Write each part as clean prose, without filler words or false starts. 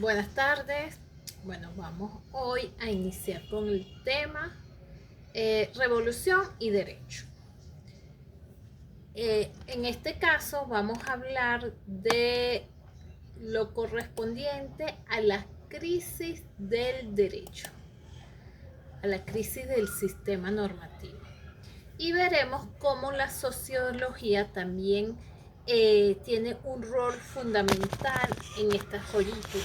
Buenas tardes. Bueno, vamos hoy a iniciar con el tema revolución y derecho. En este caso vamos a hablar de lo correspondiente a la crisis del derecho, a la crisis del sistema normativo. Y veremos cómo la sociología también tiene un rol fundamental en esta coyuntura.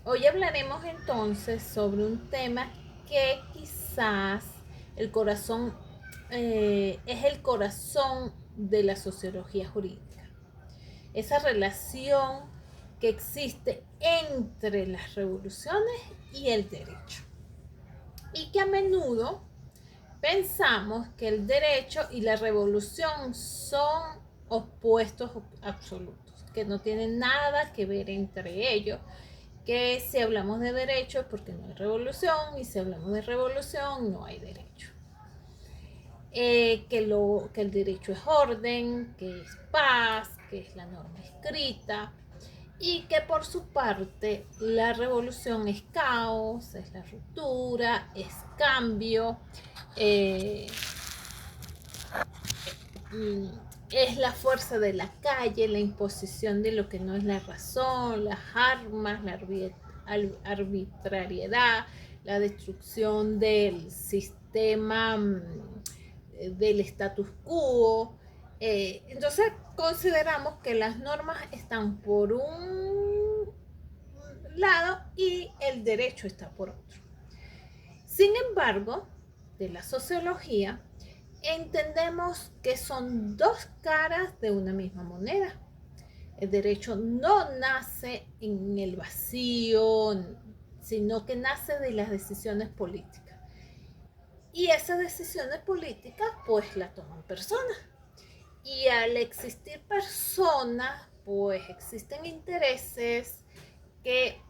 Hoy hablaremos entonces sobre un tema que quizás el corazón es el corazón de la sociología jurídica. Esa relación que existe entre las revoluciones y el derecho. Y que a menudo pensamos que el derecho y la revolución son opuestos absolutos, que no tienen nada que ver entre ellos, que si hablamos de derecho es porque no hay revolución y si hablamos de revolución no hay derecho. Que el derecho es orden, que es paz, que es la norma escrita y que por su parte la revolución es caos, es la ruptura, es cambio, eh, es la fuerza de la calle, la imposición de lo que no es la razón, las armas, la arbitrariedad, la destrucción del sistema, del status quo. Entonces consideramos que las normas están por un lado y el derecho está por otro. Sin embargo, de la sociología, entendemos que son dos caras de una misma moneda. El derecho no nace en el vacío, sino que nace de las decisiones políticas. Y esas decisiones políticas pues las toman personas. Y al existir personas, pues existen intereses que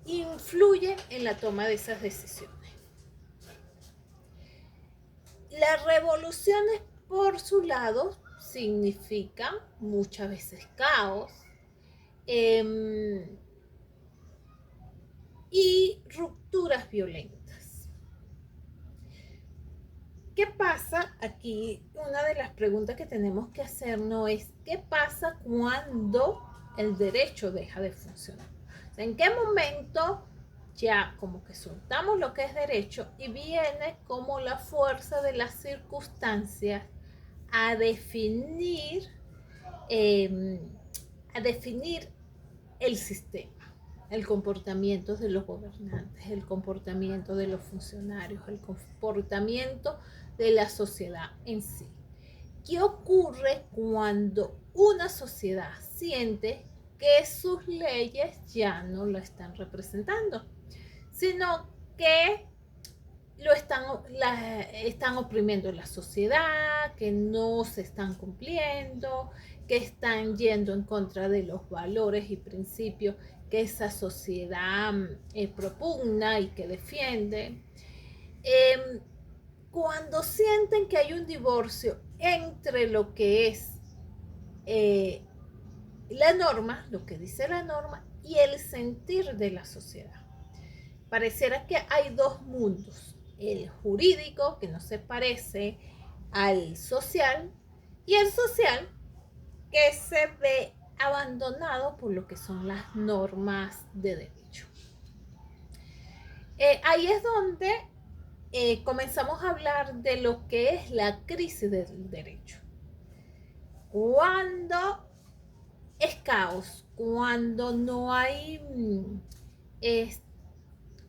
influyen en la toma de esas decisiones. Las revoluciones, por su lado, significan muchas veces caos y rupturas violentas. ¿Qué pasa? Aquí una de las preguntas que tenemos que hacernos es ¿qué pasa cuando el derecho deja de funcionar? O sea, ¿en qué momento ya como que soltamos lo que es derecho y viene como la fuerza de las circunstancias a definir, eh, a definir el sistema, el comportamiento de los gobernantes, el comportamiento de los funcionarios, el comportamiento de la sociedad en sí? ¿Qué ocurre cuando una sociedad siente que sus leyes ya no lo están representando, sino que están oprimiendo la sociedad, que no se están cumpliendo, que están yendo en contra de los valores y principios que esa sociedad propugna y que defiende? Cuando sienten que hay un divorcio entre lo que es la norma, lo que dice la norma, y el sentir de la sociedad. Pareciera que hay dos mundos, el jurídico, que no se parece al social, y el social, que se ve abandonado por lo que son las normas de derecho. Ahí es donde comenzamos a hablar de lo que es la crisis del derecho. Cuando es caos, cuando no hay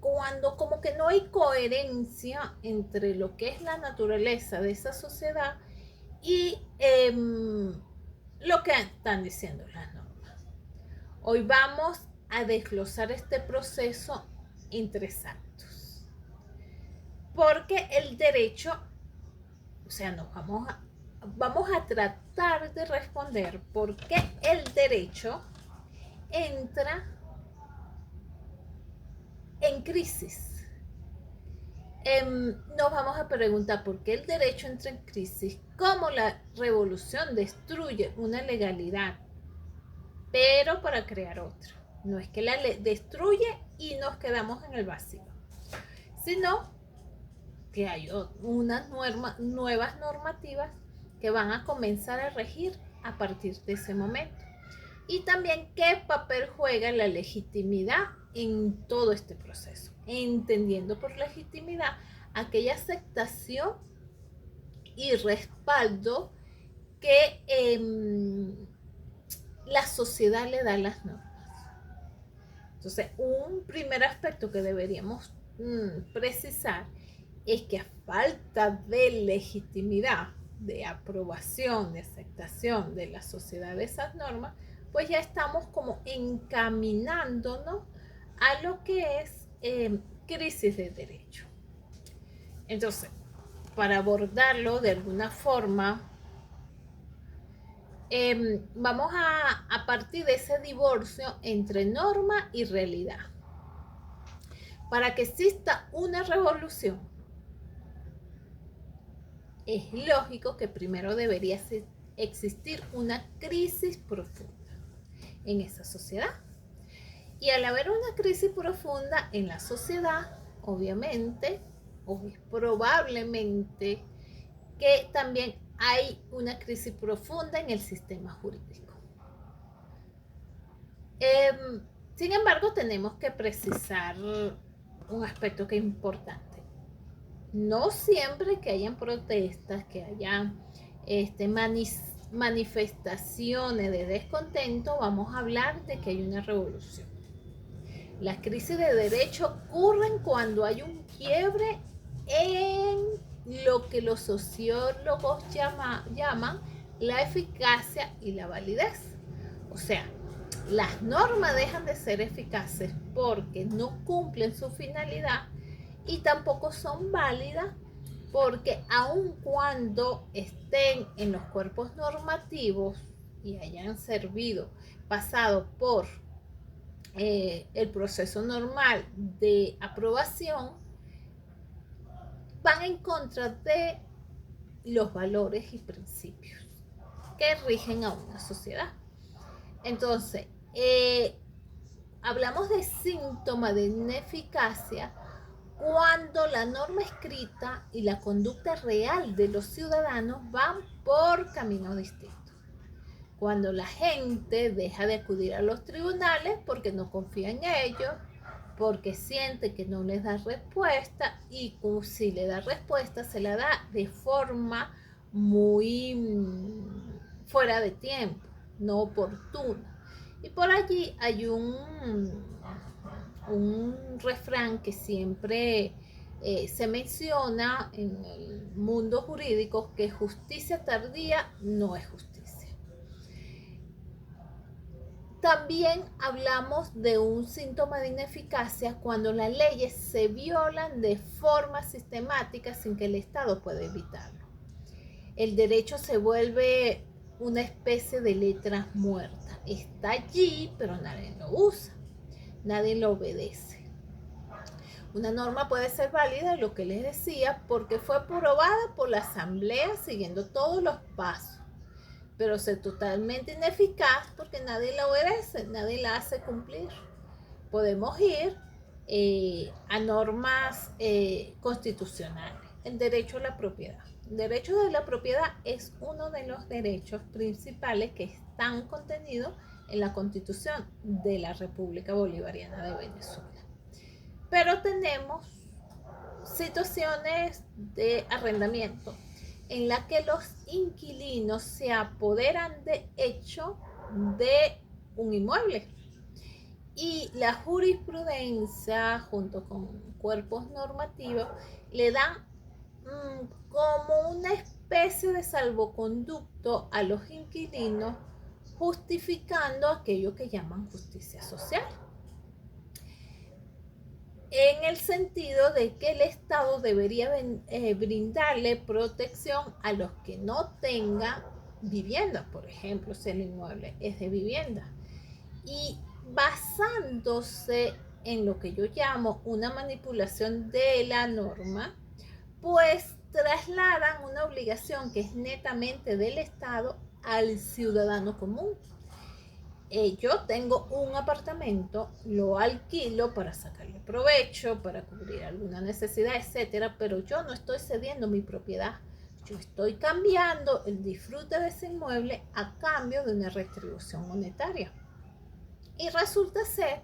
cuando como que no hay coherencia entre lo que es la naturaleza de esa sociedad y lo que están diciendo las normas. Hoy vamos a desglosar este proceso en tres actos. Porque el derecho, o sea, vamos a tratar de responder por qué el derecho entra en crisis. nos vamos a preguntar por qué el derecho entra en crisis, cómo la revolución destruye una legalidad, pero para crear otra. No es que la destruye y nos quedamos en el vacío, sino que hay unas nuevas normativas que van a comenzar a regir a partir de ese momento. Y también qué papel juega la legitimidad en todo este proceso, entendiendo por legitimidad aquella aceptación y respaldo que la sociedad le da a las normas. Entonces, un primer aspecto que deberíamos precisar es que a falta de legitimidad, de aprobación, de aceptación de la sociedad de esas normas, pues ya estamos como encaminándonos a lo que es crisis de derecho. Entonces, para abordarlo de alguna forma, vamos a partir de ese divorcio entre norma y realidad. Para que exista una revolución, es lógico que primero debería existir una crisis profunda en esa sociedad. Y al haber una crisis profunda en la sociedad, obviamente, o es probablemente que también hay una crisis profunda en el sistema jurídico. Sin embargo, tenemos que precisar un aspecto que es importante. No siempre que hayan protestas, que hayan manifestaciones de descontento, vamos a hablar de que hay una revolución. Las crisis de derecho ocurren cuando hay un quiebre en lo que los sociólogos llaman la eficacia y la validez. O sea, las normas dejan de ser eficaces porque no cumplen su finalidad y tampoco son válidas porque aun cuando estén en los cuerpos normativos y hayan pasado por el proceso normal de aprobación, van en contra de los valores y principios que rigen a una sociedad. Entonces, hablamos de síntoma de ineficacia cuando la norma escrita y la conducta real de los ciudadanos van por caminos distintos. Cuando la gente deja de acudir a los tribunales porque no confía en ellos, porque siente que no les da respuesta y si le da respuesta se la da de forma muy fuera de tiempo, no oportuna. Y por allí hay un refrán que siempre se menciona en el mundo jurídico, que justicia tardía no es justicia. También hablamos de un síntoma de ineficacia cuando las leyes se violan de forma sistemática sin que el Estado pueda evitarlo. El derecho se vuelve una especie de letra muerta. Está allí, pero nadie lo usa, nadie lo obedece. Una norma puede ser válida, lo que les decía, porque fue aprobada por la Asamblea siguiendo todos los pasos, pero ser totalmente ineficaz porque nadie la obedece, nadie la hace cumplir. Podemos ir a normas constitucionales. El derecho a la propiedad. El derecho de la propiedad es uno de los derechos principales que están contenidos en la Constitución de la República Bolivariana de Venezuela. Pero tenemos situaciones de arrendamiento en la que los inquilinos se apoderan de hecho de un inmueble y la jurisprudencia junto con cuerpos normativos le dan como una especie de salvoconducto a los inquilinos, justificando aquello que llaman justicia social, en el sentido de que el Estado debería brindarle protección a los que no tengan vivienda, por ejemplo, si el inmueble es de vivienda, y basándose en lo que yo llamo una manipulación de la norma, pues trasladan una obligación que es netamente del Estado al ciudadano común. Yo tengo un apartamento, lo alquilo para sacarle provecho, para cubrir alguna necesidad, etcétera, pero yo no estoy cediendo mi propiedad. Yo estoy cambiando el disfrute de ese inmueble a cambio de una retribución monetaria. Y resulta ser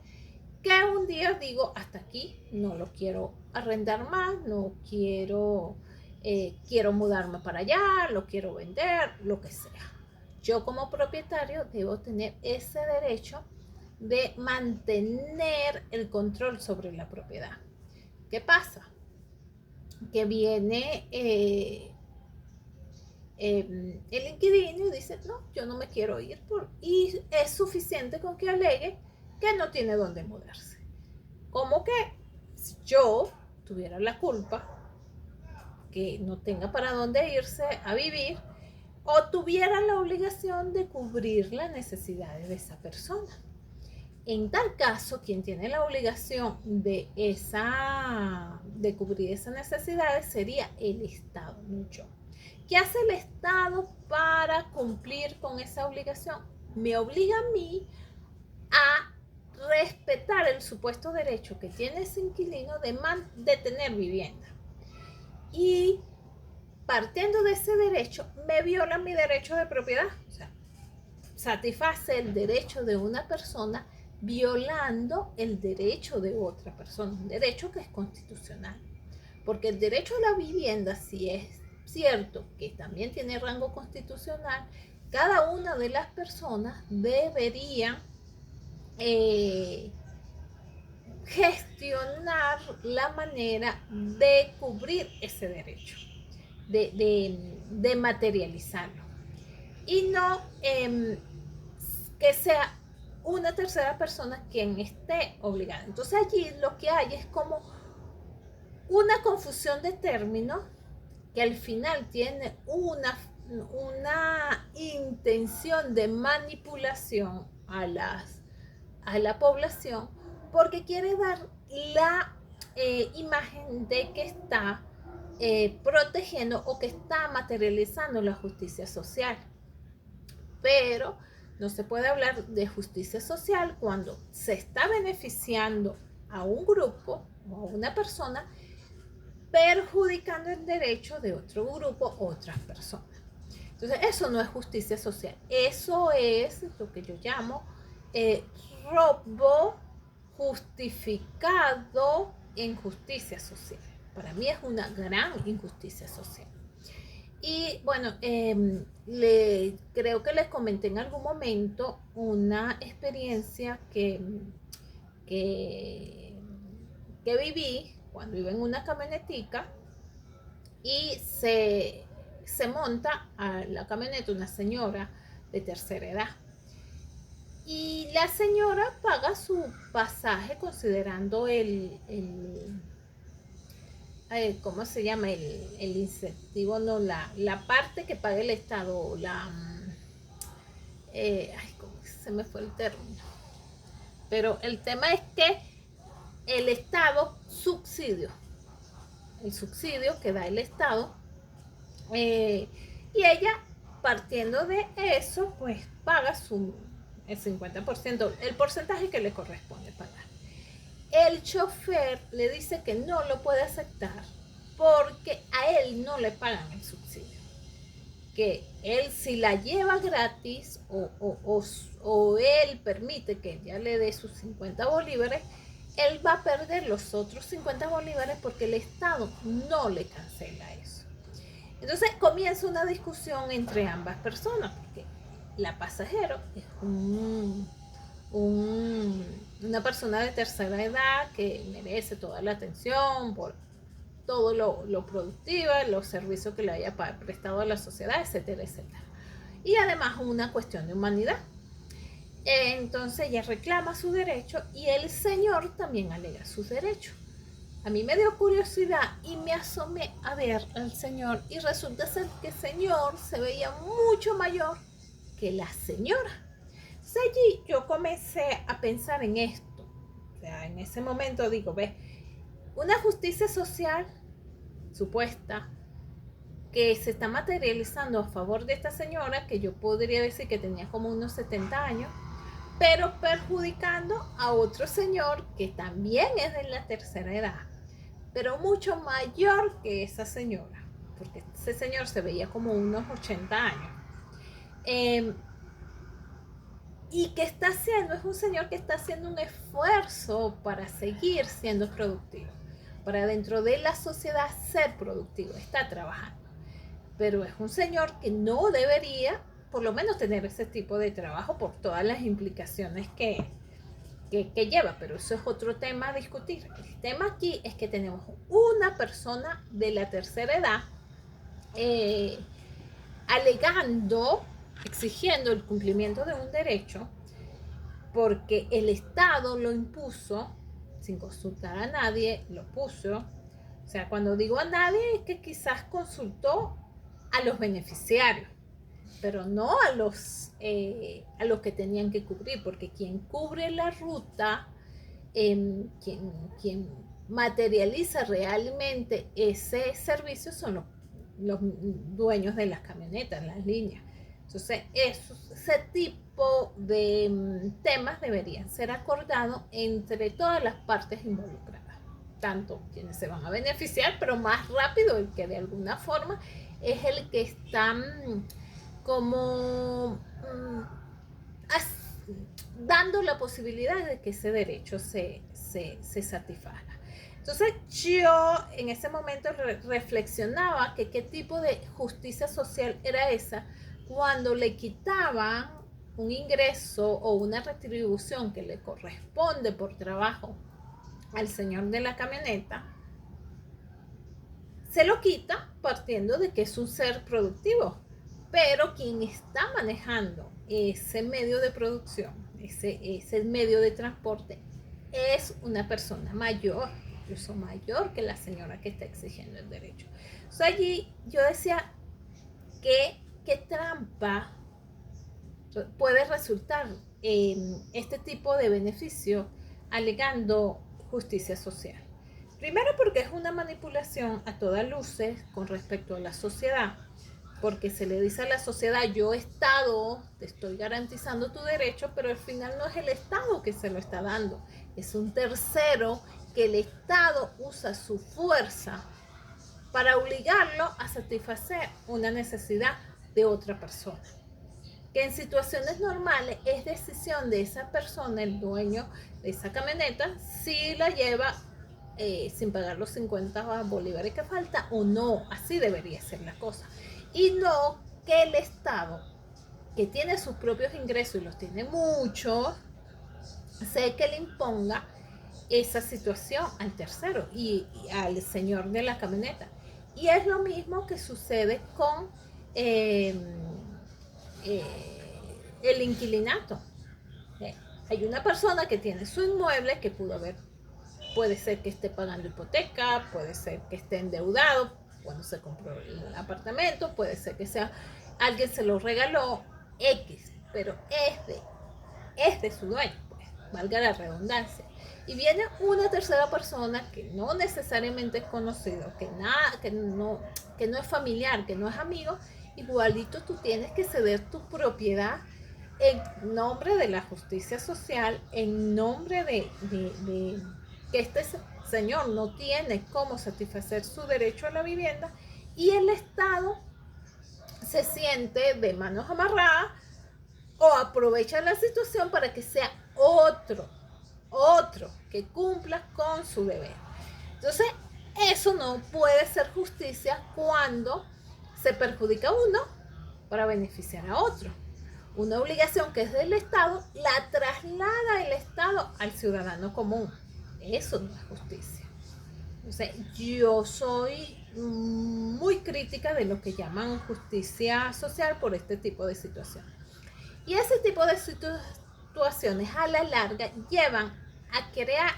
que un día digo, hasta aquí, no lo quiero arrendar más, no quiero, quiero mudarme para allá, lo quiero vender, lo que sea. Yo como propietario debo tener ese derecho de mantener el control sobre la propiedad. ¿Qué pasa? Que viene el inquilino y dice, no, yo no me quiero ir. Y es suficiente con que alegue que no tiene dónde mudarse. Como que si yo tuviera la culpa, que no tenga para dónde irse a vivir, o tuviera la obligación de cubrir las necesidades de esa persona. En tal caso, quien tiene la obligación de cubrir esas necesidades sería el Estado, no yo. ¿Qué hace el Estado para cumplir con esa obligación? Me obliga a mí a respetar el supuesto derecho que tiene ese inquilino de tener vivienda. Y partiendo de ese derecho, me viola mi derecho de propiedad. O sea, satisface el derecho de una persona violando el derecho de otra persona, un derecho que es constitucional. Porque el derecho a la vivienda, si es cierto que también tiene rango constitucional, cada una de las personas debería gestionar la manera de cubrir ese derecho, de materializarlo. Y no que sea una tercera persona quien esté obligada. Entonces allí lo que hay es como una confusión de términos que al final tiene una intención de manipulación a la población, porque quiere dar la imagen de que está protegiendo o que está materializando la justicia social. Pero no se puede hablar de justicia social cuando se está beneficiando a un grupo o a una persona, perjudicando el derecho de otro grupo, otras personas. Entonces, eso no es justicia social. Eso es lo que yo llamo robo justificado en justicia social. Para mí es una gran injusticia social. Y bueno, creo que les comenté en algún momento una experiencia que viví cuando iba en una camionetica y se monta a la camioneta una señora de tercera edad. Y la señora paga su pasaje considerando ¿cómo se llama? El incentivo, no, la parte que paga el Estado, ¿cómo se me fue el término? Pero el tema es que el Estado el subsidio que da el Estado, y ella, partiendo de eso, pues paga el 50%, el porcentaje que le corresponde pagar. El chofer le dice que no lo puede aceptar porque a él no le pagan el subsidio. Que él, si la lleva gratis o él permite que ella le dé sus 50 bolívares, él va a perder los otros 50 bolívares porque el Estado no le cancela eso. Entonces comienza una discusión entre ambas personas, porque la pasajero es una persona de tercera edad que merece toda la atención por todo lo productiva, los servicios que le haya prestado a la sociedad, etcétera, etcétera. Y además una cuestión de humanidad. Entonces ella reclama su derecho y el señor también alega sus derechos. A mí me dio curiosidad y me asomé a ver al señor y resulta ser que el señor se veía mucho mayor que la señora. Entonces allí yo comencé a pensar en esto. O sea, en ese momento digo, ve, una justicia social supuesta que se está materializando a favor de esta señora, que yo podría decir que tenía como unos 70 años, pero perjudicando a otro señor que también es de la tercera edad, pero mucho mayor que esa señora, porque ese señor se veía como unos 80 años. Y que está haciendo, es un señor que está haciendo un esfuerzo para seguir siendo productivo, para dentro de la sociedad ser productivo, está trabajando. Pero es un señor que no debería, por lo menos, tener ese tipo de trabajo por todas las implicaciones que lleva, pero eso es otro tema a discutir. El tema aquí es que tenemos una persona de la tercera edad alegando, exigiendo el cumplimiento de un derecho porque el Estado lo impuso sin consultar a nadie, lo puso. O sea, cuando digo a nadie es que quizás consultó a los beneficiarios, pero no a los que tenían que cubrir, porque quien cubre la ruta, quien materializa realmente ese servicio son los dueños de las camionetas, las líneas. Entonces, ese tipo de temas deberían ser acordados entre todas las partes involucradas, tanto quienes se van a beneficiar, pero más rápido el que de alguna forma es el que está como dando la posibilidad de que ese derecho se satisfaga. Entonces yo en ese momento reflexionaba que qué tipo de justicia social era esa cuando le quitaban un ingreso o una retribución que le corresponde por trabajo al señor de la camioneta, se lo quita partiendo de que es un ser productivo, pero quien está manejando ese medio de producción, ese medio de transporte, es una persona mayor, incluso mayor que la señora que está exigiendo el derecho. O sea, allí yo decía, ¿qué trampa puede resultar en este tipo de beneficio alegando justicia social? Primero porque es una manipulación a todas luces con respecto a la sociedad, porque se le dice a la sociedad, yo Estado te estoy garantizando tu derecho, pero al final no es el Estado que se lo está dando, es un tercero que el Estado usa su fuerza para obligarlo a satisfacer una necesidad de otra persona, que en situaciones normales es decisión de esa persona, el dueño de esa camioneta, si la lleva sin pagar los 50 bolívares que falta o no. Así debería ser la cosa, y no que el Estado, que tiene sus propios ingresos y los tiene muchos, sé que le imponga esa situación al tercero y al señor de la camioneta. Y es lo mismo que sucede con el inquilinato. Hay una persona que tiene su inmueble que puede ser que esté pagando hipoteca, puede ser que esté endeudado cuando se compró el apartamento, puede ser que alguien se lo regaló X, pero es de su dueño, pues, valga la redundancia. Y viene una tercera persona que no necesariamente es conocido, que no es familiar, que no es amigo, igualito tú tienes que ceder tu propiedad en nombre de la justicia social, en nombre de que este señor no tiene cómo satisfacer su derecho a la vivienda, y el Estado se siente de manos amarradas o aprovecha la situación para que sea otro que cumpla con su deber. Entonces, eso no puede ser justicia cuando se perjudica a uno para beneficiar a otro. Una obligación que es del Estado la traslada el Estado al ciudadano común. Eso no es justicia. Entonces, yo soy muy crítica de lo que llaman justicia social por este tipo de situaciones. Y ese tipo de situaciones a la larga llevan a crear,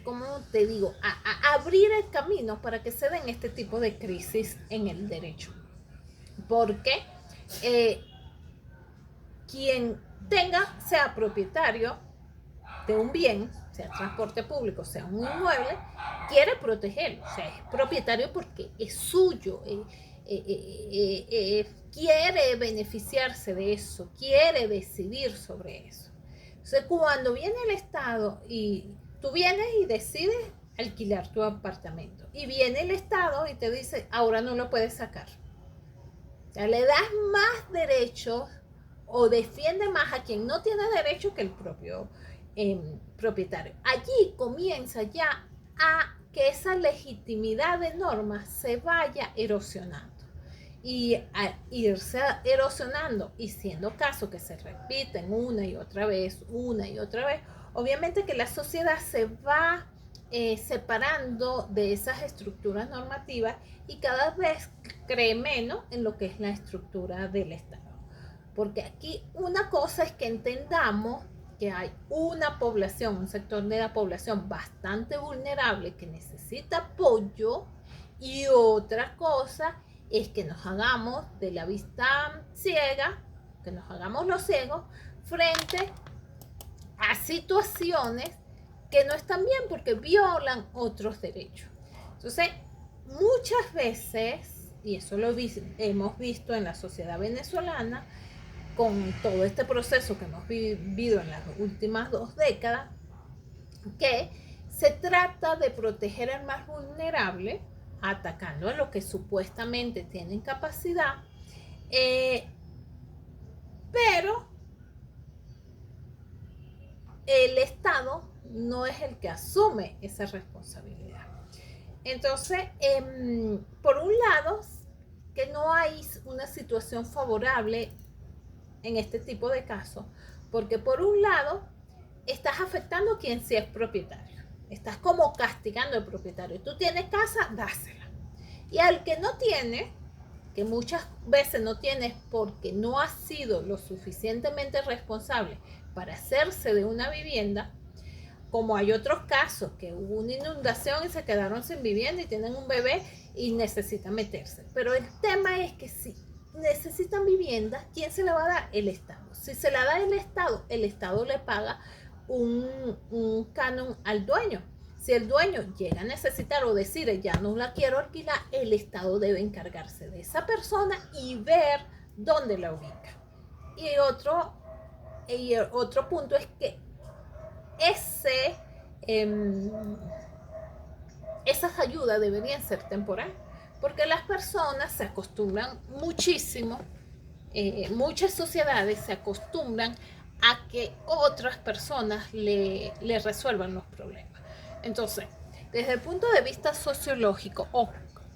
¿cómo te digo? A abrir el camino para que se den este tipo de crisis en el derecho. Porque quien sea propietario de un bien, sea transporte público, sea un inmueble, quiere protegerlo, o sea, es propietario porque es suyo, quiere beneficiarse de eso, quiere decidir sobre eso. Entonces, cuando viene el Estado y tú vienes y decides alquilar tu apartamento, y viene el Estado y te dice, ahora no lo puedes sacar. O sea, le das más derechos o defiende más a quien no tiene derecho que el propio propietario. Allí comienza ya a que esa legitimidad de normas se vaya erosionando. Y al irse erosionando y siendo casos que se repiten una y otra vez, obviamente que la sociedad se va separando de esas estructuras normativas y cada vez cree menos en lo que es la estructura del Estado. Porque aquí una cosa es que entendamos que hay una población, un sector de la población bastante vulnerable que necesita apoyo, y otra cosa es que nos hagamos de la vista ciega, que nos hagamos los ciegos frente a situaciones que no están bien porque violan otros derechos. Entonces, muchas veces, y eso lo hemos visto en la sociedad venezolana, con todo este proceso que hemos vivido en las últimas 2 décadas, que se trata de proteger al más vulnerable, atacando a los que supuestamente tienen capacidad, pero el Estado no es el que asume esa responsabilidad. Entonces, por un lado, que no hay una situación favorable en este tipo de casos, porque por un lado estás afectando a quien sí es propietario, estás como castigando al propietario. Tú tienes casa, dásela, y al que no tiene, que muchas veces no tienes porque no has sido lo suficientemente responsable para hacerse de una vivienda, como hay otros casos que hubo una inundación y se quedaron sin vivienda y tienen un bebé y necesitan meterse. Pero el tema es que si necesitan vivienda, ¿quién se la va a dar? El Estado. Si se la da el Estado le paga un canon al dueño. Si el dueño llega a necesitar o decide ya no la quiero alquilar, el Estado debe encargarse de esa persona y ver dónde la ubica. Y otro punto es que esas ayudas deberían ser temporales, porque las personas se acostumbran muchísimo, muchas sociedades se acostumbran a que otras personas le resuelvan los problemas. Entonces, desde el punto de vista sociológico,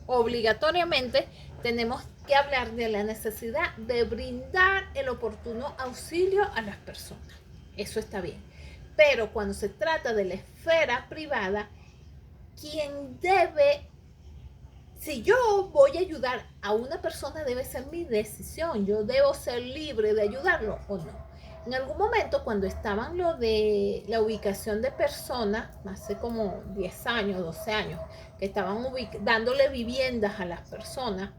obligatoriamente tenemos que hablar de la necesidad de brindar el oportuno auxilio a las personas. Eso está bien. Pero cuando se trata de la esfera privada, quien debe, si yo voy a ayudar a una persona, debe ser mi decisión. Yo debo ser libre de ayudarlo o no. En algún momento, cuando estaban lo de la ubicación de personas, hace como 10 años, 12 años, que estaban dándole viviendas a las personas,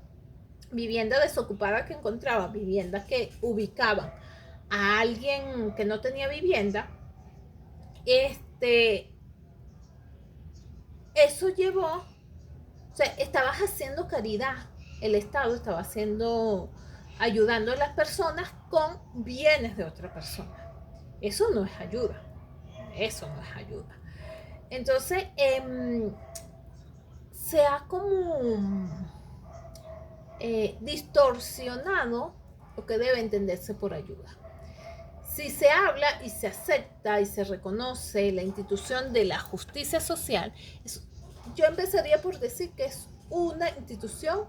viviendas desocupadas que encontraban, viviendas que ubicaban a alguien que no tenía vivienda, eso llevó, o sea, estabas haciendo caridad, el Estado estaba ayudando a las personas con bienes de otra persona. Eso no es ayuda, Entonces, se ha como distorsionado lo que debe entenderse por ayuda. Si se habla y se acepta y se reconoce la institución de la justicia social, yo empezaría por decir que es una institución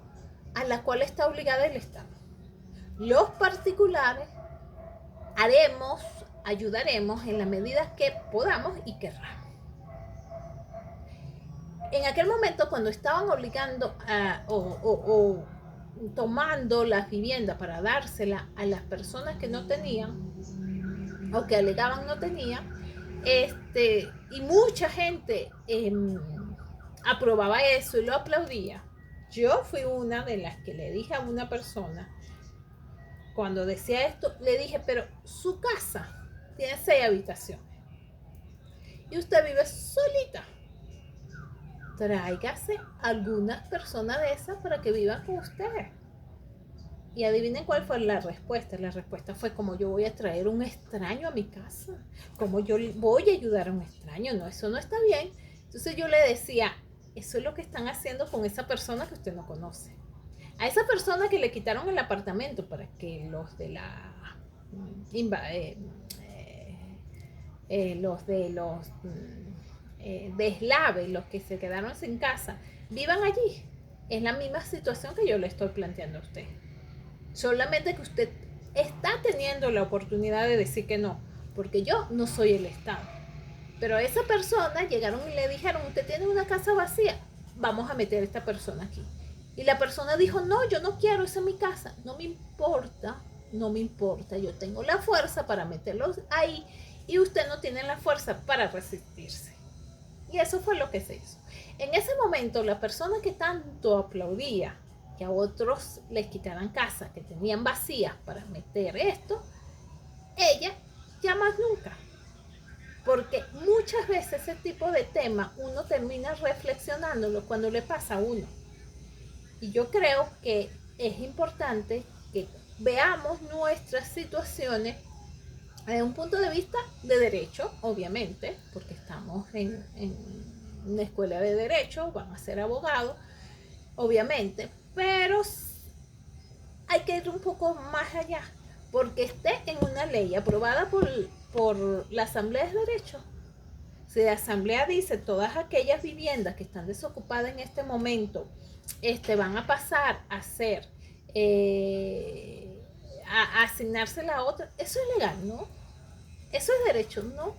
a la cual está obligada el Estado. Los particulares ayudaremos en la medida que podamos y querramos. En aquel momento, cuando estaban obligando o tomando las viviendas para dárselas a las personas que no tenían o que alegaban no tenían, y mucha gente aprobaba eso y lo aplaudía. Yo fui una de las que le dije a una persona, cuando decía esto, le dije, pero su casa tiene 6 habitaciones y usted vive solita. Tráigase algunas personas de esas para que vivan con usted. Y adivinen cuál fue la respuesta. La respuesta fue: como yo voy a traer un extraño a mi casa, como yo voy a ayudar a un extraño, no, eso no está bien. Entonces yo le decía, eso es lo que están haciendo con esa persona que usted no conoce. A esa persona que le quitaron el apartamento para que los de la los de los deslaves, los que se quedaron sin casa, vivan allí. Es la misma situación que yo le estoy planteando a usted. Solamente que usted está teniendo la oportunidad de decir que no, porque yo no soy el Estado. Pero a esa persona llegaron y le dijeron, usted tiene una casa vacía, vamos a meter a esta persona aquí. Y la persona dijo, no, yo no quiero, esa es mi casa. No me importa, no me importa, yo tengo la fuerza para meterlos ahí y usted no tiene la fuerza para resistirse. Y eso fue lo que se hizo. En ese momento, la persona que tanto aplaudía que a otros les quitaran casas que tenían vacías para meter esto, ella ya más nunca. Porque muchas veces ese tipo de tema uno termina reflexionándolo cuando le pasa a uno. Y yo creo que es importante que veamos nuestras situaciones desde un punto de vista de derecho, obviamente, porque estamos en una escuela de derecho, van a ser abogados, obviamente, pero hay que ir un poco más allá, porque esté en una ley aprobada por la Asamblea de Derecho. Si la Asamblea dice todas aquellas viviendas que están desocupadas en este momento van a pasar a ser a asignarse a otra, eso es legal, ¿no? Eso es derecho, ¿no?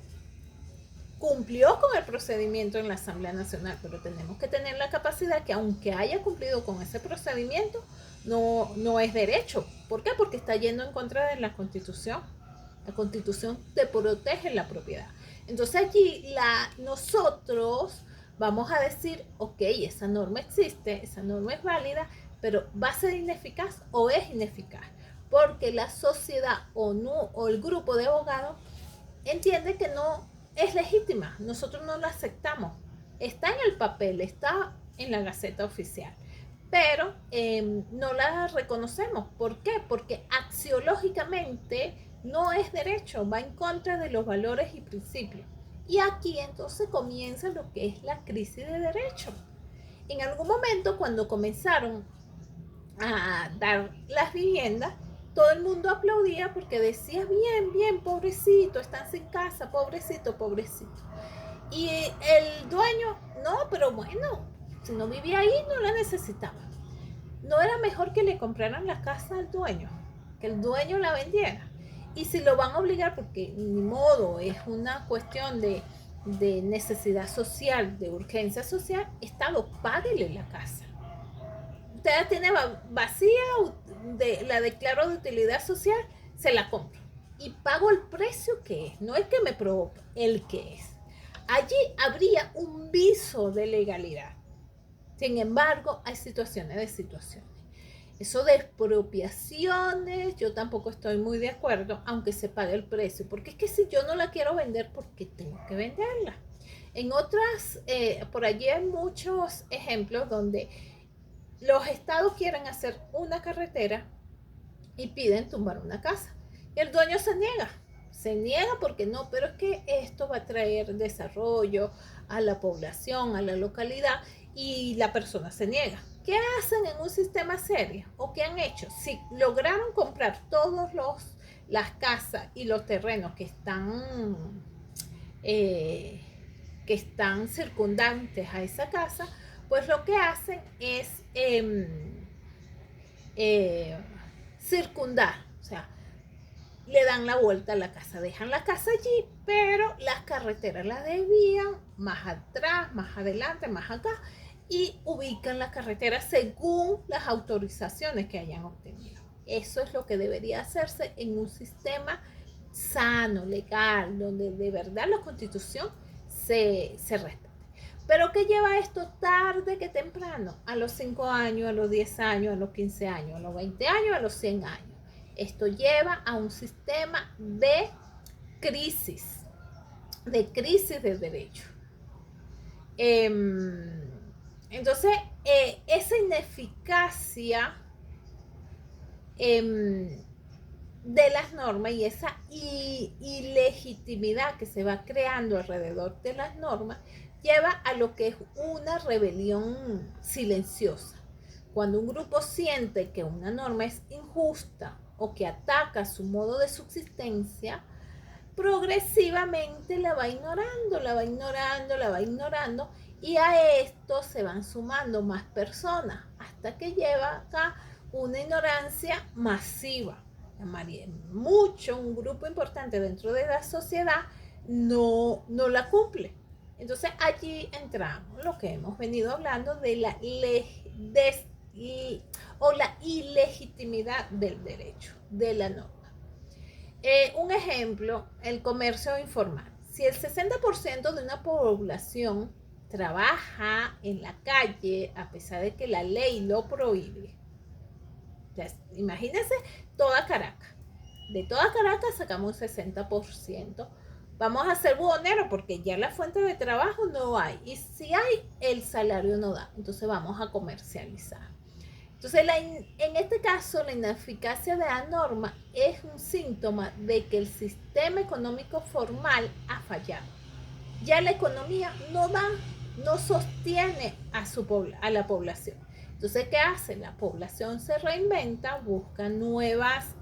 Cumplió con el procedimiento en la Asamblea Nacional, pero tenemos que tener la capacidad que aunque haya cumplido con ese procedimiento, no es derecho. ¿Por qué? Porque está yendo en contra de la Constitución. La Constitución te protege la propiedad. Entonces allí nosotros vamos a decir, ok, esa norma existe, esa norma es válida, pero ¿va a ser ineficaz o es ineficaz? Porque la sociedad o el grupo de abogados entiende que no es legítima, nosotros no la aceptamos. Está en el papel, está en la Gaceta Oficial, pero no la reconocemos. ¿Por qué? Porque axiológicamente no es derecho, va en contra de los valores y principios. Y aquí entonces comienza lo que es la crisis de derecho. En algún momento, cuando comenzaron a dar las viviendas, todo el mundo aplaudía porque decía, bien, bien, pobrecito, están sin casa, pobrecito, pobrecito. Y el dueño, no, pero bueno, si no vivía ahí, no la necesitaba. ¿No era mejor que le compraran la casa al dueño? Que el dueño la vendiera. Y si lo van a obligar, porque ni modo, es una cuestión de necesidad social, de urgencia social, Estado, páguele la casa. Usted la tiene vacía, la declaro de utilidad social, se la compro. Y pago el precio que es, no es que me provoca, el que es. Allí habría un viso de legalidad. Sin embargo, hay situaciones de situaciones. Eso de expropiaciones, yo tampoco estoy muy de acuerdo, aunque se pague el precio, porque es que si yo no la quiero vender, ¿por qué tengo que venderla? En otras, por allí hay muchos ejemplos donde los estados quieren hacer una carretera y piden tumbar una casa. Y el dueño se niega porque no, pero es que esto va a traer desarrollo a la población, a la localidad, y la persona se niega. ¿Qué hacen en un sistema serio? ¿O qué han hecho? Si lograron comprar todas las casas y los terrenos que están circundantes a esa casa, pues lo que hacen es circundar, o sea, le dan la vuelta a la casa, dejan la casa allí, pero las carreteras las desvían más atrás, más adelante, más acá, y ubican la carretera según las autorizaciones que hayan obtenido. Eso es lo que debería hacerse en un sistema sano, legal, donde de verdad la Constitución se respete. Pero ¿qué lleva esto tarde que temprano? A los 5 años, a los 10 años, a los 15 años, a los 20 años, a los 100 años. Esto lleva a un sistema de crisis de derecho. Entonces, esa ineficacia de las normas y esa ilegitimidad que se va creando alrededor de las normas lleva a lo que es una rebelión silenciosa. Cuando un grupo siente que una norma es injusta o que ataca su modo de subsistencia, progresivamente la va ignorando y a esto se van sumando más personas hasta que lleva acá una ignorancia masiva. Un grupo importante dentro de la sociedad no la cumple. Entonces allí entramos lo que hemos venido hablando de la ilegitimidad del derecho, de la norma. Un ejemplo, el comercio informal. Si el 60% de una población trabaja en la calle a pesar de que la ley lo prohíbe, imagínense toda Caracas. De toda Caracas sacamos un 60%. Vamos a ser buhoneros porque ya la fuente de trabajo no hay. Y si hay, el salario no da. Entonces vamos a comercializar. Entonces, en este caso, la ineficacia de la norma es un síntoma de que el sistema económico formal ha fallado. Ya la economía no sostiene a la población. Entonces, ¿qué hace? La población se reinventa, busca nuevas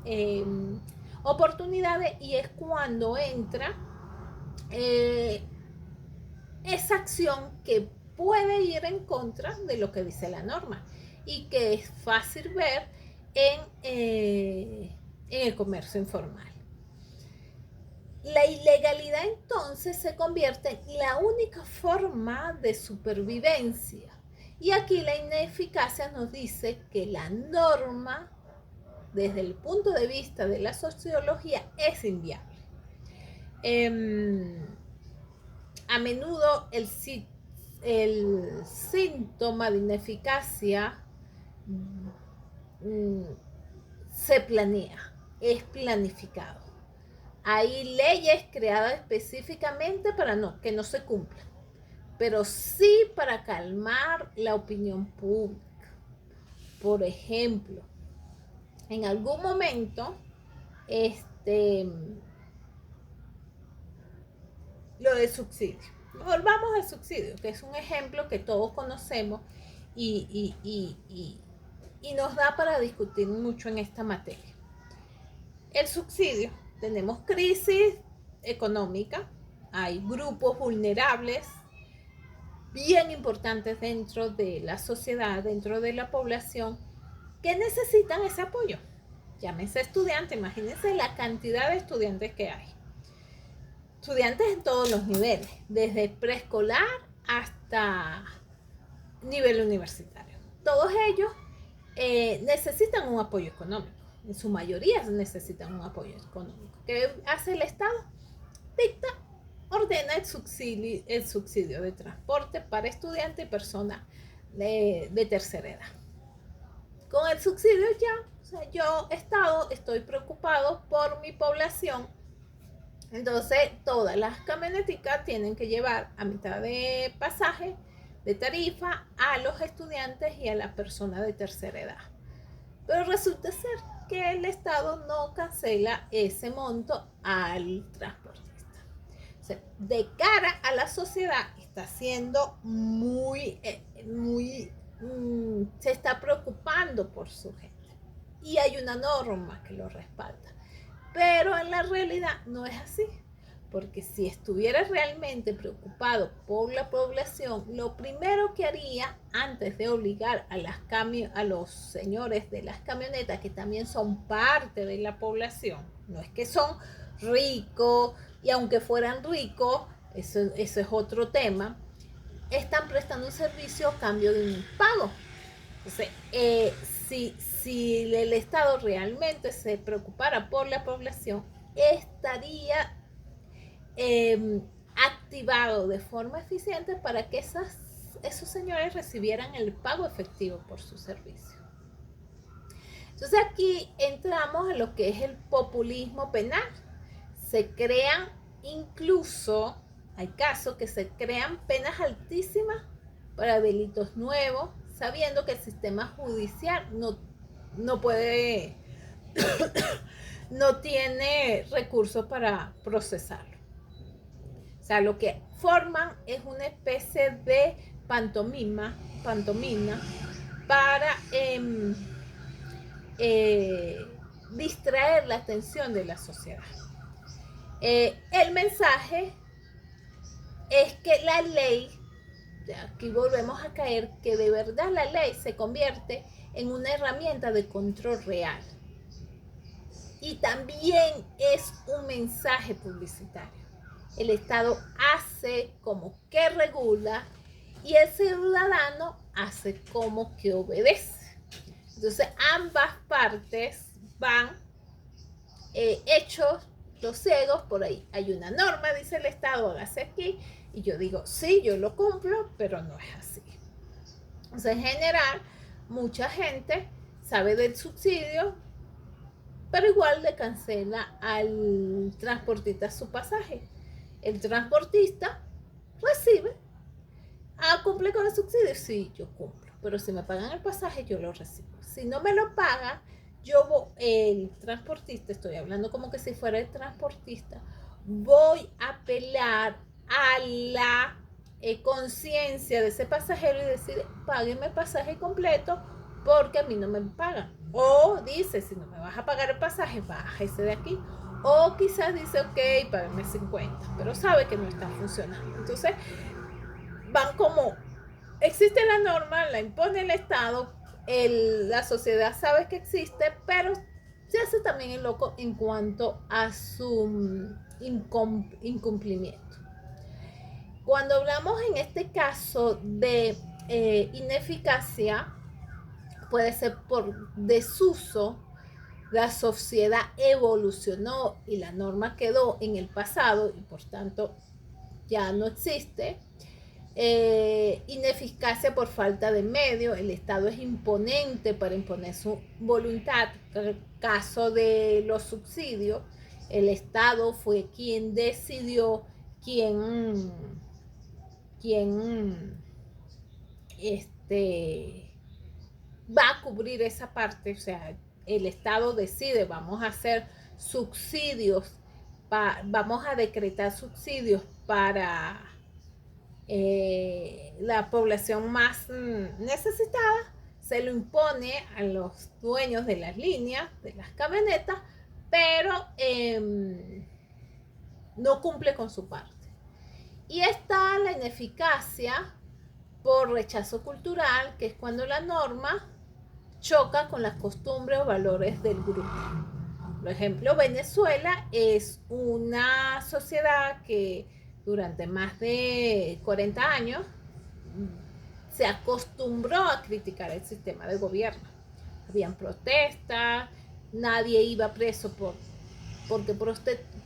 oportunidades y es cuando entra esa acción que puede ir en contra de lo que dice la norma y que es fácil ver en el comercio informal. La ilegalidad entonces se convierte en la única forma de supervivencia. Y aquí la ineficacia nos dice que la norma, desde el punto de vista de la sociología, es inviable. A menudo el síntoma de ineficacia se planea, es planificado. Hay leyes creadas específicamente para que no se cumplan, pero sí para calmar la opinión pública. Por ejemplo, en algún momento, lo de subsidio. Volvamos al subsidio, que es un ejemplo que todos conocemos y nos da para discutir mucho en esta materia. El subsidio, tenemos crisis económica, hay grupos vulnerables bien importantes dentro de la sociedad, dentro de la población, que necesitan ese apoyo. Llámese estudiante, imagínense la cantidad de estudiantes que hay. Estudiantes en todos los niveles, desde preescolar hasta nivel universitario. Todos ellos necesitan un apoyo económico. En su mayoría necesitan un apoyo económico. ¿Qué hace el Estado? Ordena el subsidio de transporte para estudiantes y personas de tercera edad. Con el subsidio yo, Estado, estoy preocupado por mi población. Entonces, todas las camioneticas tienen que llevar a mitad de pasaje, de tarifa, a los estudiantes y a las personas de tercera edad. Pero resulta ser que el Estado no cancela ese monto al transportista. O sea, de cara a la sociedad está siendo se está preocupando por su gente. Y hay una norma que lo respalda. Pero en la realidad no es así, porque si estuviera realmente preocupado por la población, lo primero que haría antes de obligar a los señores de las camionetas, que también son parte de la población, no es que son ricos, y aunque fueran ricos, eso es otro tema, están prestando un servicio a cambio de un pago. Entonces, si el Estado realmente se preocupara por la población, estaría activado de forma eficiente para que esos señores recibieran el pago efectivo por su servicio. Entonces aquí entramos en lo que es el populismo penal. Se crean incluso, hay casos que se crean penas altísimas para delitos nuevos, sabiendo que el sistema judicial no puede, no tiene recursos para procesarlo. O sea, lo que forman es una especie de pantomima para distraer la atención de la sociedad. El mensaje es que la ley, aquí volvemos a caer, que de verdad la ley se convierte en una herramienta de control real. Y también es un mensaje publicitario. El Estado hace como que regula y el ciudadano hace como que obedece. Entonces ambas partes van hechos los ciegos por ahí. Hay una norma, dice el Estado, hágase aquí, y yo digo, sí, yo lo cumplo, pero no es así. Entonces, en general, mucha gente sabe del subsidio, pero igual le cancela al transportista su pasaje. El transportista recibe. ¿Cumple con el subsidio? Sí, yo cumplo. Pero si me pagan el pasaje, yo lo recibo. Si no me lo pagan, el transportista, estoy hablando como que si fuera el transportista, voy a apelar a la conciencia de ese pasajero y decir, págueme el pasaje completo porque a mí no me pagan. O dice, si no me vas a pagar el pasaje, bájese de aquí. O quizás dice, ok, págame 50, pero sabe que no está funcionando. Entonces, van como, existe la norma, la impone el Estado, la sociedad sabe que existe, pero se hace también el loco en cuanto a su incumplimiento. Cuando hablamos en este caso de ineficacia, puede ser por desuso, la sociedad evolucionó y la norma quedó en el pasado y por tanto ya no existe. Ineficacia por falta de medios, el Estado es imponente para imponer su voluntad. En el caso de los subsidios, el Estado fue quien decidió quién va a cubrir esa parte. O sea, el Estado decide, vamos a hacer subsidios, vamos a decretar subsidios para la población más necesitada, se lo impone a los dueños de las líneas, de las camionetas, pero no cumple con su parte. Y está la ineficacia por rechazo cultural, que es cuando la norma choca con las costumbres o valores del grupo. Por ejemplo, Venezuela es una sociedad que durante más de 40 años se acostumbró a criticar el sistema de gobierno. Habían protestas, nadie iba preso porque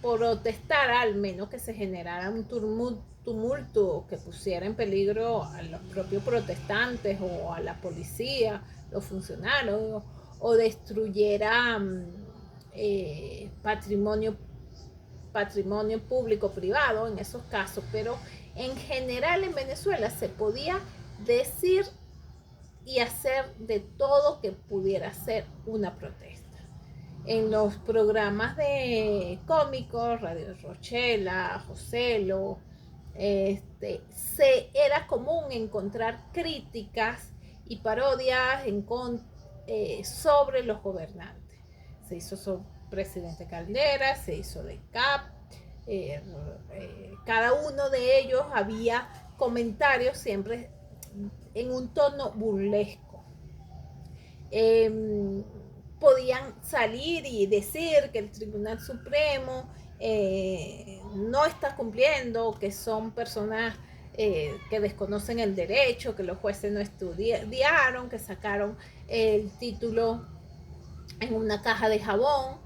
protestar, al menos que se generara un tumulto que pusiera en peligro a los propios protestantes o a la policía, los funcionarios, o destruyera patrimonio público privado en esos casos, pero en general en Venezuela se podía decir y hacer de todo que pudiera ser una protesta. En los programas de cómicos, Radio Rochela, Joselo, era común encontrar críticas y parodias sobre los gobernantes. Se hizo sobre presidente Caldera, se hizo de CAP, cada uno de ellos había comentarios siempre en un tono burlesco. Podían salir y decir que el Tribunal Supremo no está cumpliendo, que son personas que desconocen el derecho, que los jueces no estudiaron, que sacaron el título en una caja de jabón.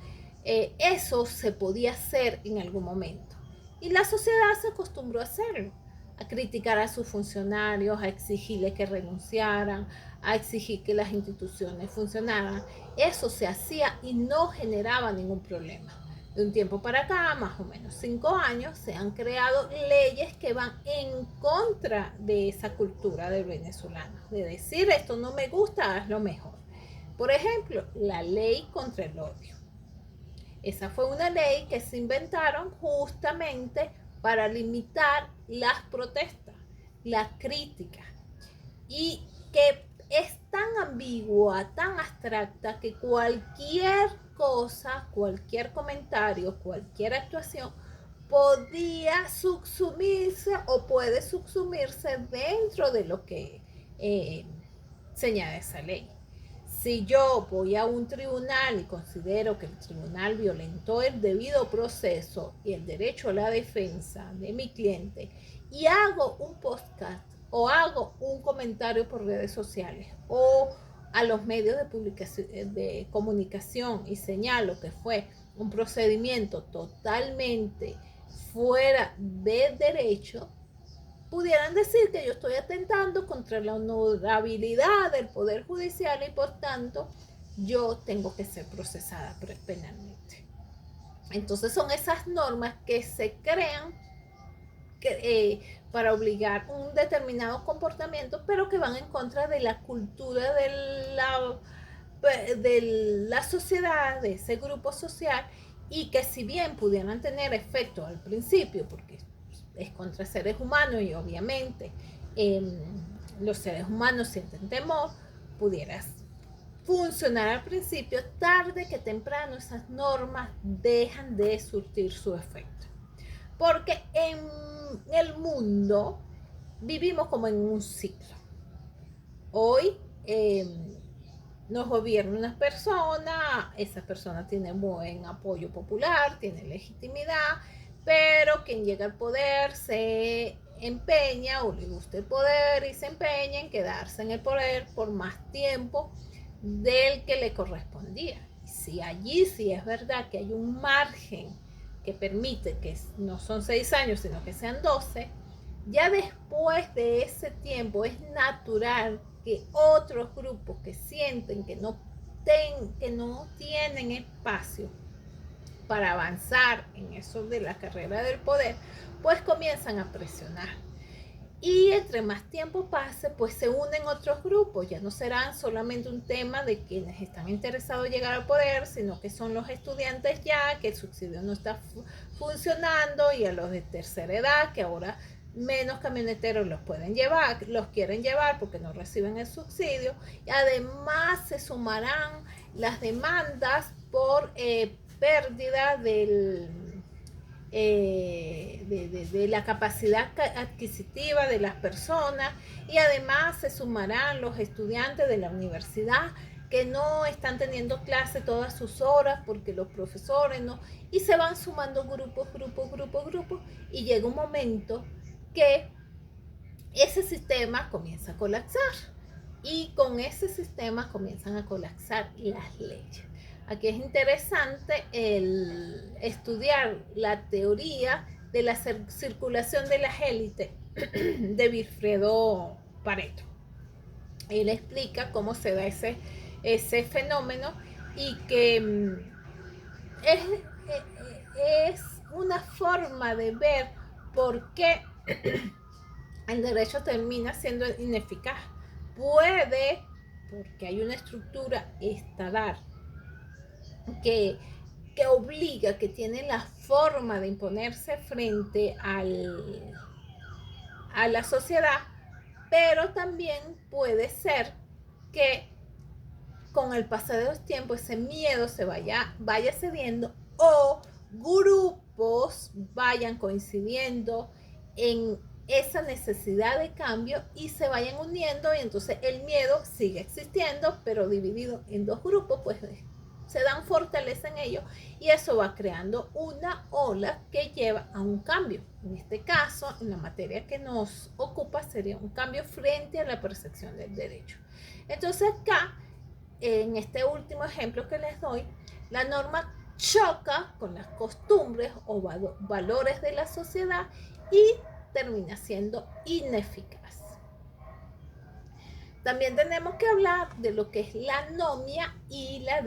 Eso se podía hacer en algún momento. Y la sociedad se acostumbró a hacerlo. a criticar a sus funcionarios, a exigirles que renunciaran, a exigir que las instituciones funcionaran. Eso se hacía y no generaba ningún problema. De un tiempo para acá, más o menos 5 años, se han creado leyes que van en contra de esa cultura del venezolano, de decir esto no me gusta, hazlo mejor. Por ejemplo, la ley contra el odio. Esa fue una ley que se inventaron justamente para limitar las protestas, la crítica, y que es tan ambigua, tan abstracta, que cualquier cosa, cualquier comentario, cualquier actuación podía subsumirse o puede subsumirse dentro de lo que señala esa ley. Si yo voy a un tribunal y considero que el tribunal violentó el debido proceso y el derecho a la defensa de mi cliente y hago un podcast o hago un comentario por redes sociales o a los medios de comunicación y señalo que fue un procedimiento totalmente fuera de derecho, pudieran decir que yo estoy atentando contra la honorabilidad del Poder Judicial y por tanto yo tengo que ser procesada penalmente. Entonces son esas normas que se crean para obligar un determinado comportamiento, pero que van en contra de la cultura de la sociedad, de ese grupo social, y que si bien pudieran tener efecto al principio, porque es contra seres humanos y obviamente los seres humanos sienten temor, pudieras funcionar al principio, tarde que temprano esas normas dejan de surtir su efecto. Porque en el mundo vivimos como en un ciclo. Hoy nos gobierna una persona, esa persona tiene buen apoyo popular, tiene legitimidad, pero quien llega al poder se empeña o le gusta el poder y se empeña en quedarse en el poder por más tiempo del que le correspondía. Si allí sí es verdad que hay un margen que permite que no son 6 años, sino que sean 12, ya después de ese tiempo es natural que otros grupos que sienten que no tienen espacio para avanzar en eso de la carrera del poder, pues comienzan a presionar. Y entre más tiempo pase, pues se unen otros grupos. Ya no serán solamente un tema de quienes están interesados en llegar al poder, sino que son los estudiantes ya, que el subsidio no está funcionando, y a los de tercera edad, que ahora menos camioneteros los quieren llevar porque no reciben el subsidio. Y además se sumarán las demandas por pérdida de la capacidad adquisitiva de las personas, y además se sumarán los estudiantes de la universidad que no están teniendo clase todas sus horas porque los profesores no, y se van sumando grupos, y llega un momento que ese sistema comienza a colapsar, y con ese sistema comienzan a colapsar las leyes. Aquí es interesante el estudiar la teoría de la circulación de las élites de Vilfredo Pareto. Él explica cómo se da ese fenómeno y que es una forma de ver por qué el derecho termina siendo ineficaz. Puede, porque hay una estructura estatal que obliga, que tiene la forma de imponerse frente a la sociedad, pero también puede ser que con el pasar de los tiempos ese miedo se vaya cediendo, o grupos vayan coincidiendo en esa necesidad de cambio y se vayan uniendo, y entonces el miedo sigue existiendo, pero dividido en dos grupos, pues se dan fortaleza en ello, y eso va creando una ola que lleva a un cambio. En este caso, en la materia que nos ocupa, sería un cambio frente a la percepción del derecho. Entonces acá, en este último ejemplo que les doy, la norma choca con las costumbres o valores de la sociedad y termina siendo ineficaz. También tenemos que hablar de lo que es la anomia y la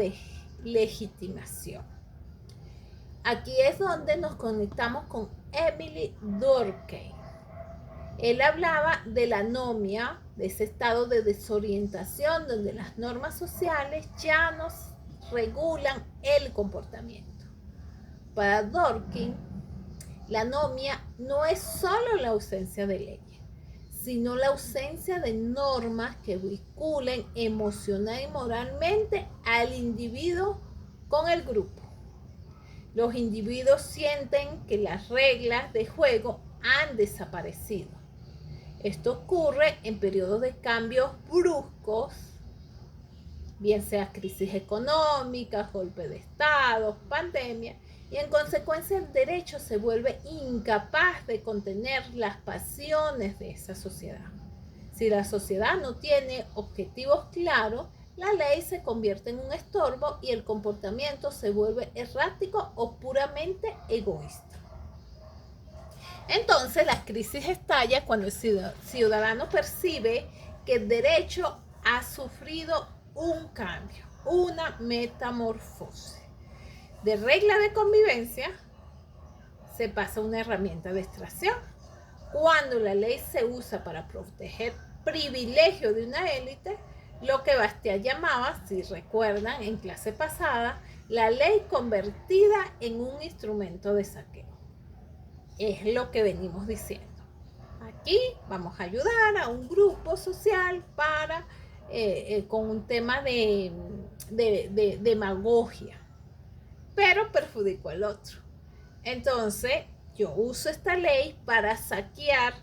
legitimación. Aquí es donde nos conectamos con Emile Durkheim. Él hablaba de la anomia, de ese estado de desorientación donde las normas sociales ya nos regulan el comportamiento. Para Durkheim, la anomia no es solo la ausencia de leyes, sino la ausencia de normas que vinculen emocional y moralmente al individuo con el grupo. Los individuos sienten que las reglas de juego han desaparecido. Esto ocurre en periodos de cambios bruscos, bien sea crisis económicas, golpe de estado, pandemia, y en consecuencia el derecho se vuelve incapaz de contener las pasiones de esa sociedad. Si la sociedad no tiene objetivos claros, la ley se convierte en un estorbo y el comportamiento se vuelve errático o puramente egoísta. Entonces la crisis estalla cuando el ciudadano percibe que el derecho ha sufrido un cambio, una metamorfosis. De regla de convivencia se pasa a una herramienta de extracción. Cuando la ley se usa para proteger privilegios de una élite, lo que Bastiat llamaba, si recuerdan en clase pasada, la ley convertida en un instrumento de saqueo. Es lo que venimos diciendo. Aquí vamos a ayudar a un grupo social para con un tema de demagogia, pero perjudicó al otro. Entonces, yo uso esta ley para saquear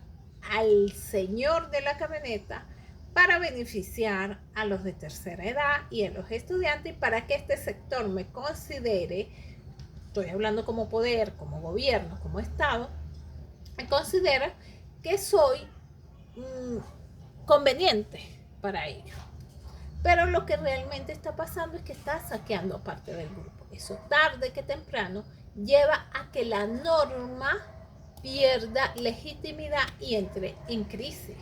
al señor de la camioneta para beneficiar a los de tercera edad y a los estudiantes y para que este sector me considere, estoy hablando como poder, como gobierno, como Estado, me considera que soy conveniente para ellos. Pero lo que realmente está pasando es que está saqueando parte del grupo. Eso tarde que temprano lleva a que la norma pierda legitimidad y entre en crisis.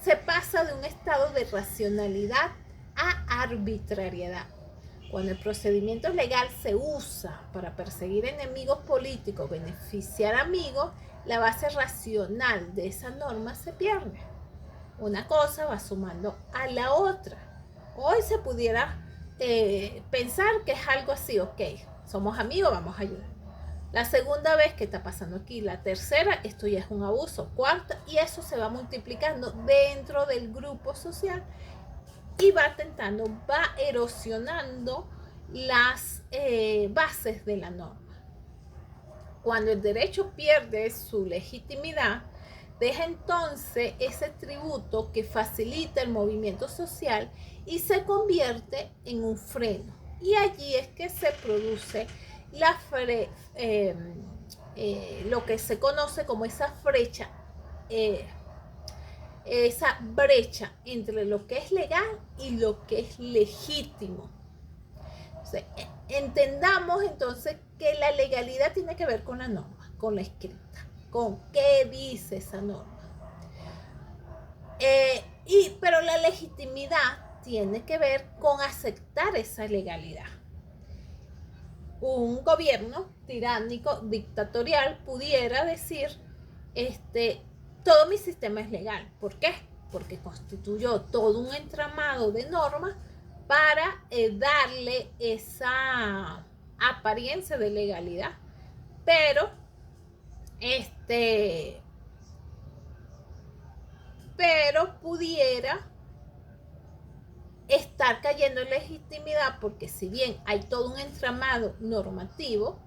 Se pasa de un estado de racionalidad a arbitrariedad. Cuando el procedimiento legal se usa para perseguir enemigos políticos, beneficiar amigos, la base racional de esa norma se pierde. Una cosa va sumando a la otra. Hoy se pudiera pensar que es algo así, ok, somos amigos, vamos a ayudar. La segunda vez que está pasando aquí, la tercera, esto ya es un abuso, cuarta, y eso se va multiplicando dentro del grupo social y va erosionando las bases de la norma. Cuando el derecho pierde su legitimidad, deja entonces ese tributo que facilita el movimiento social y se convierte en un freno. Y allí es que se produce lo que se conoce como esa brecha entre lo que es legal y lo que es legítimo. Entonces, entendamos entonces que la legalidad tiene que ver con la norma, con la escrita, con qué dice esa norma. Pero la legitimidad tiene que ver con aceptar esa legalidad. Un gobierno tiránico, dictatorial, pudiera decir, todo mi sistema es legal. ¿Por qué? Porque constituyó todo un entramado de normas para darle esa apariencia de legalidad. Pero pudiera estar cayendo en legitimidad porque si bien hay todo un entramado normativo,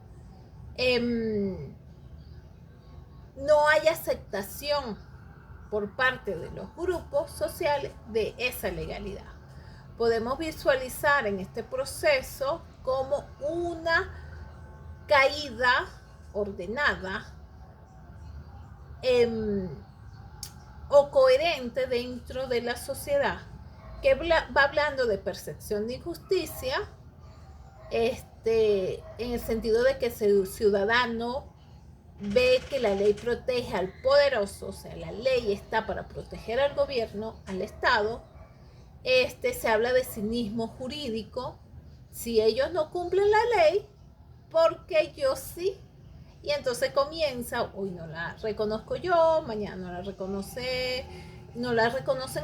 no hay aceptación por parte de los grupos sociales de esa legalidad. Podemos visualizar en este proceso como una caída ordenada o coherente dentro de la sociedad que va hablando de percepción de injusticia, en el sentido de que el ciudadano ve que la ley protege al poderoso, o sea, la ley está para proteger al gobierno, al Estado. Se habla de cinismo jurídico. Si ellos no cumplen la ley, porque yo sí. Y entonces comienza, hoy no la reconozco yo, mañana no la reconocen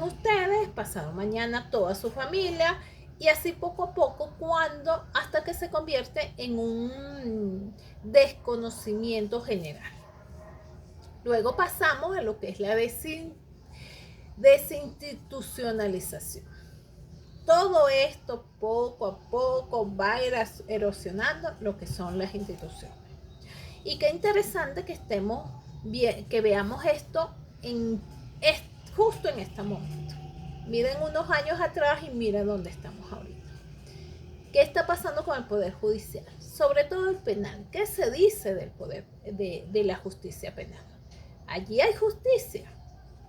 ustedes, pasado mañana toda su familia, y así poco a poco, hasta que se convierte en un desconocimiento general. Luego pasamos a lo que es la desinstitucionalización. Todo esto poco a poco va erosionando lo que son las instituciones. Y qué interesante que que veamos esto justo en este momento. Miren unos años atrás y miren dónde estamos ahorita. ¿Qué está pasando con el Poder Judicial? Sobre todo el penal. ¿Qué se dice del poder de la justicia penal? Allí hay justicia.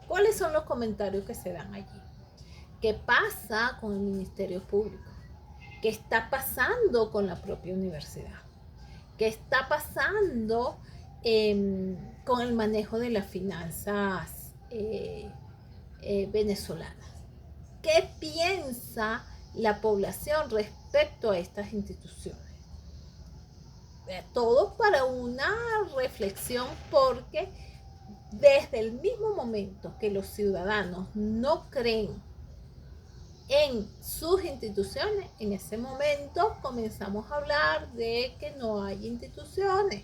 ¿Cuáles son los comentarios que se dan allí? ¿Qué pasa con el Ministerio Público? ¿Qué está pasando con la propia universidad? ¿Qué está pasando con el manejo de las finanzas venezolanas? ¿Qué piensa la población respecto a estas instituciones? Todo para una reflexión, porque desde el mismo momento que los ciudadanos no creen en sus instituciones, en ese momento comenzamos a hablar de que no hay instituciones.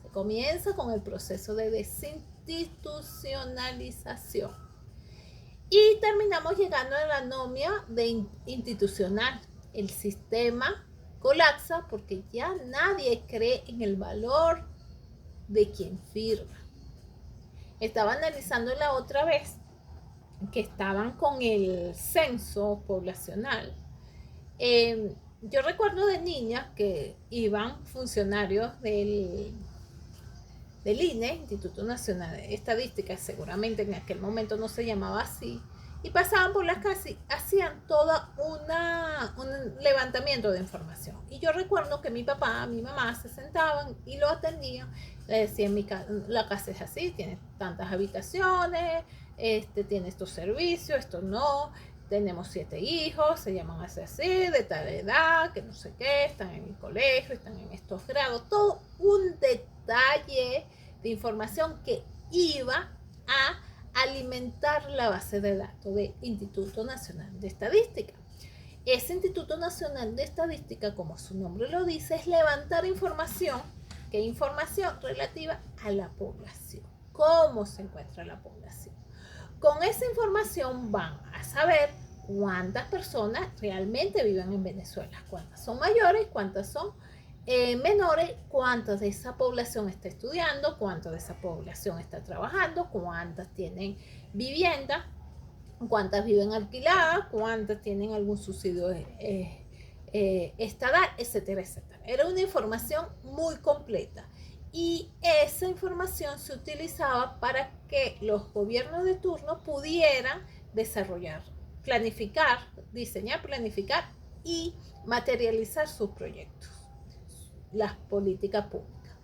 Se comienza con el proceso de desinstitucionalización. Y terminamos llegando a la anomia institucional. El sistema colapsa porque ya nadie cree en el valor de quien firma. Estaba analizando la otra vez que estaban con el censo poblacional. Yo recuerdo de niñas que iban funcionarios del INE, Instituto Nacional de Estadística, seguramente en aquel momento no se llamaba así, y pasaban por las casas y hacían todo un levantamiento de información. Y yo recuerdo que mi papá, mi mamá se sentaban y lo atendían. Le decían, la casa es así, tiene tantas habitaciones, tiene estos servicios, esto no, tenemos 7 hijos, se llaman así, de tal edad, que no sé qué, están en el colegio, están en estos grados, todo un detalle de información que iba a alimentar la base de datos del Instituto Nacional de Estadística. Ese Instituto Nacional de Estadística, como su nombre lo dice, es levantar información. ¿Qué información? Relativa a la población. ¿Cómo se encuentra la población? Con esa información van a saber cuántas personas realmente viven en Venezuela, cuántas son mayores, cuántas son menores, cuántas de esa población está estudiando, cuántas de esa población está trabajando, cuántas tienen vivienda, cuántas viven alquiladas, cuántas tienen algún subsidio estatal, etcétera, etcétera. Era una información muy completa. Y esa información se utilizaba para que los gobiernos de turno pudieran desarrollar, diseñar, planificar y materializar sus proyectos, las políticas públicas.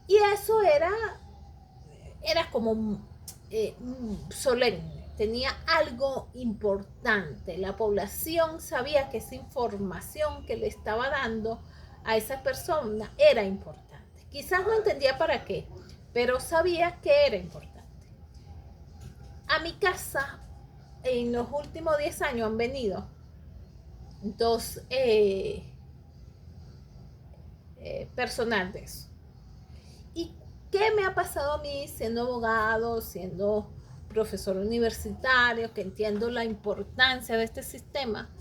Y eso era como solemne, tenía algo importante. La población sabía que esa información que le estaba dando a esa persona era importante. Quizás no entendía para qué, pero sabía que era importante. A mi casa, en los últimos 10 años han venido 2 personales. ¿Y qué me ha pasado a mí siendo abogado, siendo profesor universitario, que entiendo la importancia de este sistema?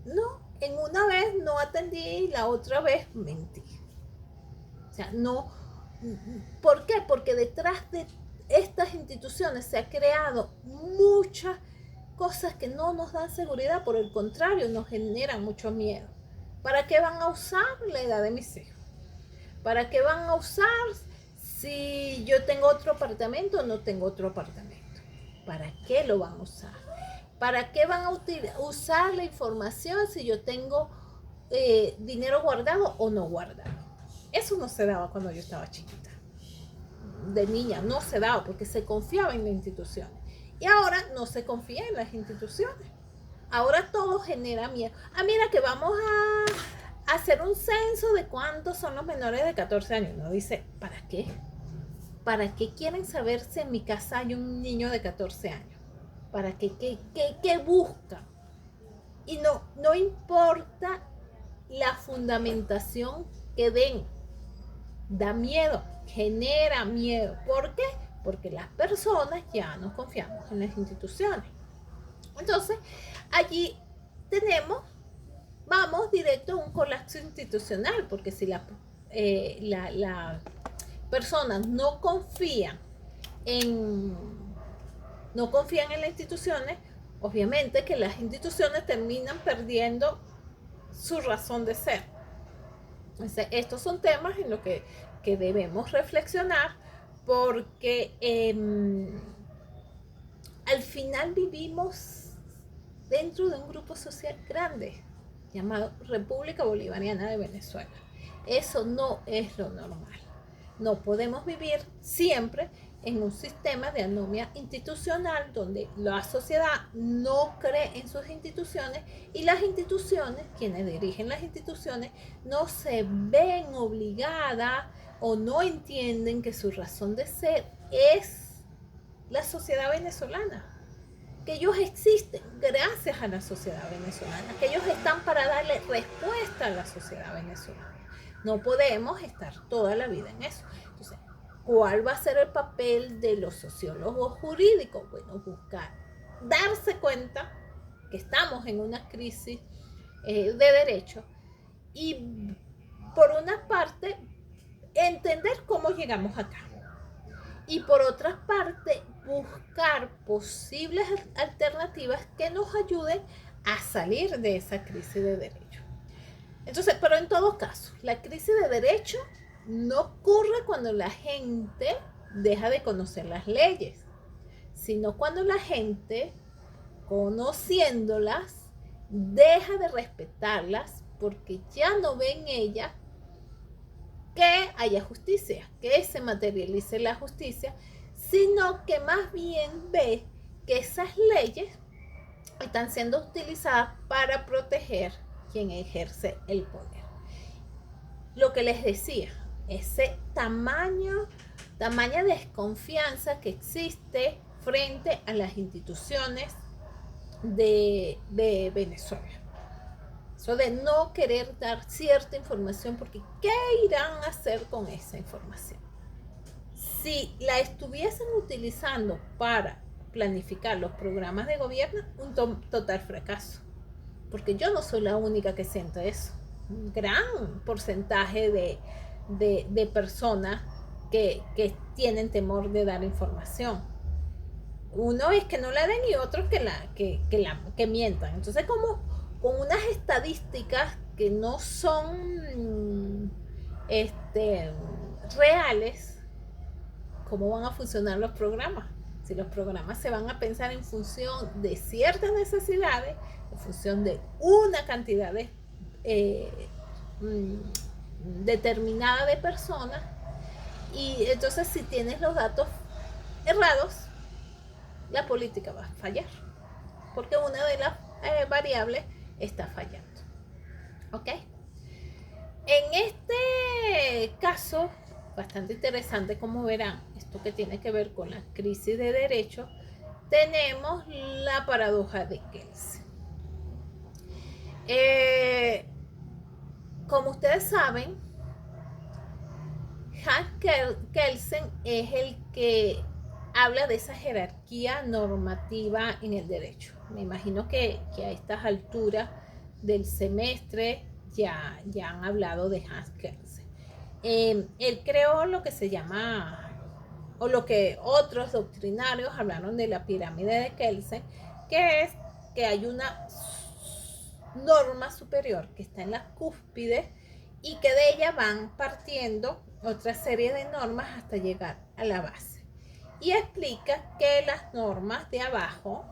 No, en una vez no atendí, la otra vez mentí. O sea, no. ¿Por qué? Porque detrás de estas instituciones se ha creado muchas cosas que no nos dan seguridad, por el contrario, nos generan mucho miedo. ¿Para qué van a usar la edad de mis hijos? ¿Para qué van a usar si yo tengo otro apartamento o no tengo otro apartamento? ¿Para qué lo van a usar? ¿Para qué van a usar la información si yo tengo dinero guardado o no guardado? Eso no se daba cuando yo estaba chiquita. de niña no se daba porque se confiaba en las instituciones. Y ahora no se confía en las instituciones. Ahora todo genera miedo. Ah, mira que vamos a hacer un censo de cuántos son los menores de 14 años. Uno dice, ¿para qué? ¿Para qué quieren saber si en mi casa hay un niño de 14 años? ¿Para qué? ¿Qué buscan? Y no importa la fundamentación que den. Da miedo, genera miedo. ¿Por qué? Porque las personas ya no confiamos en las instituciones. Entonces, allí vamos directo a un colapso institucional, porque si las personas no confían en las instituciones, obviamente que las instituciones terminan perdiendo su razón de ser. Entonces, estos son temas en los que debemos reflexionar, porque al final vivimos dentro de un grupo social grande llamado República Bolivariana de Venezuela. Eso no es lo normal. No podemos vivir siempre en un sistema de anomia institucional donde la sociedad no cree en sus instituciones y las instituciones, quienes dirigen las instituciones, no se ven obligadas o no entienden que su razón de ser es la sociedad venezolana, que ellos existen gracias a la sociedad venezolana, que ellos están para darle respuesta a la sociedad venezolana. No podemos estar toda la vida en eso. Entonces, ¿cuál va a ser el papel de los sociólogos jurídicos? Bueno, buscar, darse cuenta que estamos en una crisis de derecho y, por una parte, entender cómo llegamos acá. Y por otra parte, buscar posibles alternativas que nos ayuden a salir de esa crisis de derecho. Entonces, pero en todo caso, la crisis de derecho no ocurre cuando la gente deja de conocer las leyes, sino cuando la gente, conociéndolas, deja de respetarlas porque ya no ve en ellas que haya justicia, que se materialice la justicia, sino que más bien ve que esas leyes están siendo utilizadas para proteger quien ejerce el poder. Lo que les decía, ese tamaña desconfianza que existe frente a las instituciones de Venezuela. Eso de no querer dar cierta información, porque ¿qué irán a hacer con esa información? Si la estuviesen utilizando para planificar los programas de gobierno, un total fracaso. Porque yo no soy la única que siento eso. Un gran porcentaje de personas que tienen temor de dar información. Uno es que no la den y otro que mientan. Entonces, como con unas estadísticas que no son reales, ¿cómo van a funcionar los programas? Si los programas se van a pensar en función de ciertas necesidades, en función de una cantidad determinada de personas, y entonces si tienes los datos errados, la política va a fallar, porque una de las variables está fallando. ¿Ok? En este caso, bastante interesante, como verán, esto que tiene que ver con la crisis de derecho, tenemos la paradoja de Kelsen. Como ustedes saben, Hans Kelsen es el que habla de esa jerarquía normativa en el derecho. Me imagino que a estas alturas del semestre ya han hablado de Hans Kelsen. Él creó lo que se llama, o lo que otros doctrinarios hablaron de la pirámide de Kelsen, que es que hay una norma superior que está en la cúspide y que de ella van partiendo otra serie de normas hasta llegar a la base. Y explica que las normas de abajo,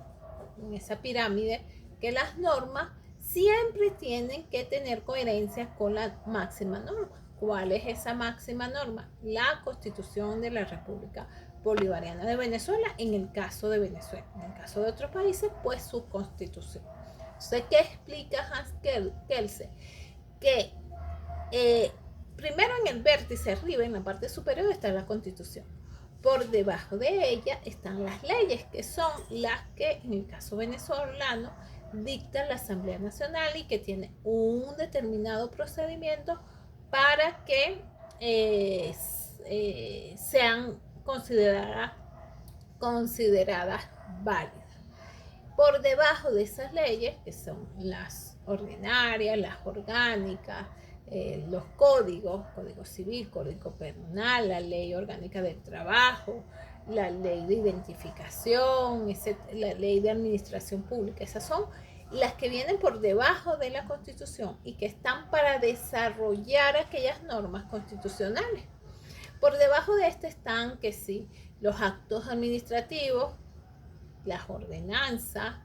en esa pirámide, que las normas siempre tienen que tener coherencia con la máxima norma. ¿Cuál es esa máxima norma? La Constitución de la República Bolivariana de Venezuela, en el caso de Venezuela. En el caso de otros países, pues su Constitución. Entonces, ¿qué explica Hans Kelsen? Que primero en el vértice arriba, en la parte superior, está la Constitución. Por debajo de ella están las leyes, que son las que, en el caso venezolano, dicta la Asamblea Nacional y que tiene un determinado procedimiento para que sean consideradas válidas. Por debajo de esas leyes, que son las ordinarias, las orgánicas, los códigos, código civil, código penal, la ley orgánica del trabajo, la ley de identificación, la ley de administración pública. Esas son las que vienen por debajo de la Constitución y que están para desarrollar aquellas normas constitucionales. Por debajo de este están que sí, los actos administrativos, las ordenanzas,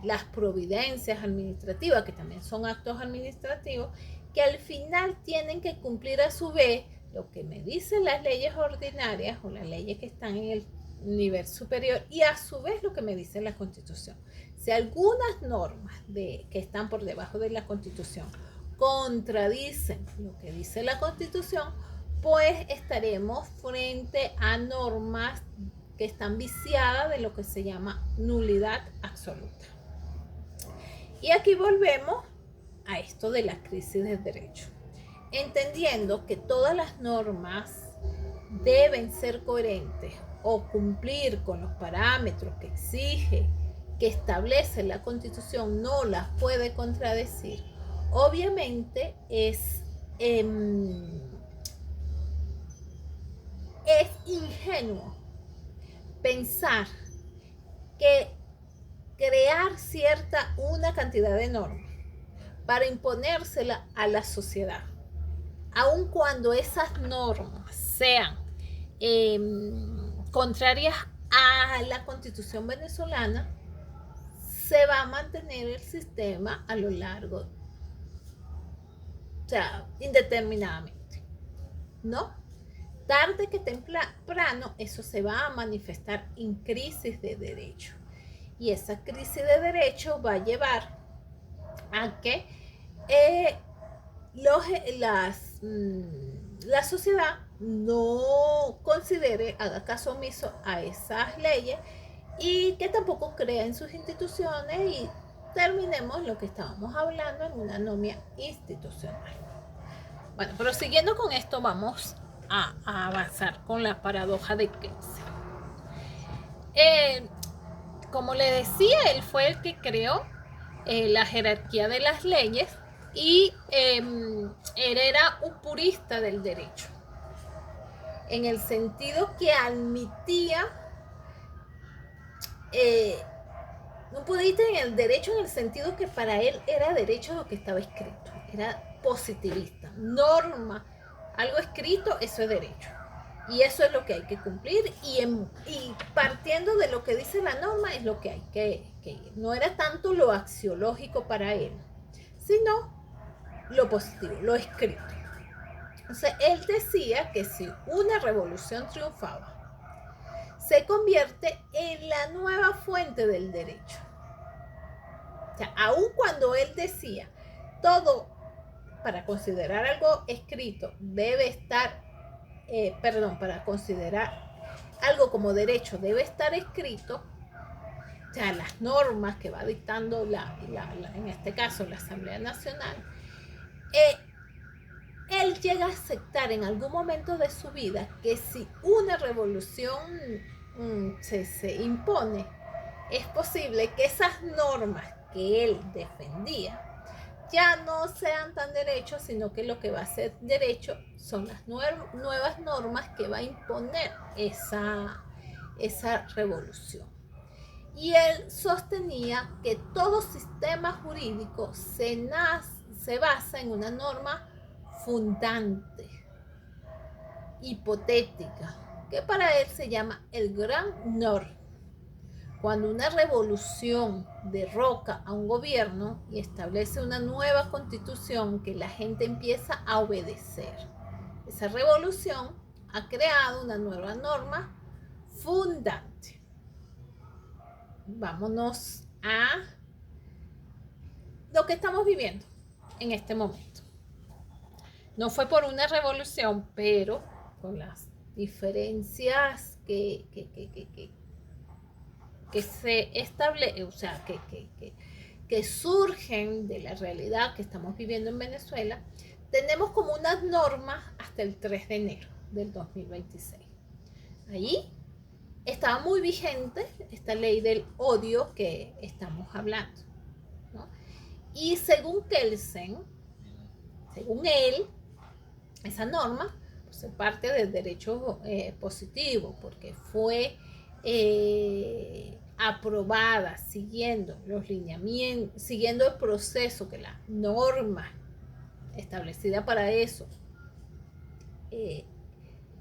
las providencias administrativas, que también son actos administrativos, que al final tienen que cumplir a su vez lo que me dicen las leyes ordinarias o las leyes que están en el nivel superior y a su vez lo que me dice la Constitución. Si algunas normas que están por debajo de la Constitución contradicen lo que dice la Constitución, pues estaremos frente a normas que están viciadas de lo que se llama nulidad absoluta. Y aquí volvemos a esto de la crisis del derecho, entendiendo que todas las normas deben ser coherentes o cumplir con los parámetros que exige, que establece la Constitución, no las puede contradecir. Obviamente es ingenuo pensar que crear una cantidad de normas para imponérsela a la sociedad, aun cuando esas normas sean contrarias a la Constitución venezolana, se va a mantener el sistema a lo largo, o sea, indeterminadamente, ¿no? Tarde que temprano eso se va a manifestar en crisis de derecho. Y esa crisis de derecho va a llevar a que la sociedad no considere, haga caso omiso a esas leyes y que tampoco crea en sus instituciones y terminemos lo que estábamos hablando en una anomia institucional. Bueno, pero siguiendo con esto vamos a avanzar con la paradoja de Kelsen. Como le decía, él fue el que creó la jerarquía de las leyes y él era un purista del derecho, en el sentido que admitía un purista en el derecho en el sentido que para él era derecho lo que estaba escrito, era positivista, norma, algo escrito, eso es derecho. Y eso es lo que hay que cumplir y partiendo de lo que dice la norma es lo que hay que ir. No era tanto lo axiológico para él, sino lo positivo, lo escrito. Entonces, él decía que si una revolución triunfaba, se convierte en la nueva fuente del derecho. O sea, aun cuando él decía, todo para considerar algo escrito debe estar, para considerar algo como derecho debe estar escrito, o sea, las normas que va dictando en este caso la Asamblea Nacional, él llega a aceptar en algún momento de su vida que si una revolución se impone, es posible que esas normas que él defendía ya no sean tan derechos, sino que lo que va a ser derecho son las nuevas normas que va a imponer esa revolución. Y él sostenía que todo sistema jurídico se basa en una norma fundante, hipotética, que para él se llama el gran norma. Cuando una revolución derroca a un gobierno y establece una nueva constitución que la gente empieza a obedecer. Esa revolución ha creado una nueva norma fundante. Vámonos a lo que estamos viviendo en este momento. No fue por una revolución, pero con las diferencias que se establecen, o sea, que surgen de la realidad que estamos viviendo en Venezuela, tenemos como unas normas hasta el 3 de enero del 2026. Ahí estaba muy vigente esta ley del odio que estamos hablando, ¿no? Y según Kelsen, según él, esa norma pues, es parte del derecho positivo, porque fue aprobada siguiendo los lineamientos, siguiendo el proceso que la norma establecida para eso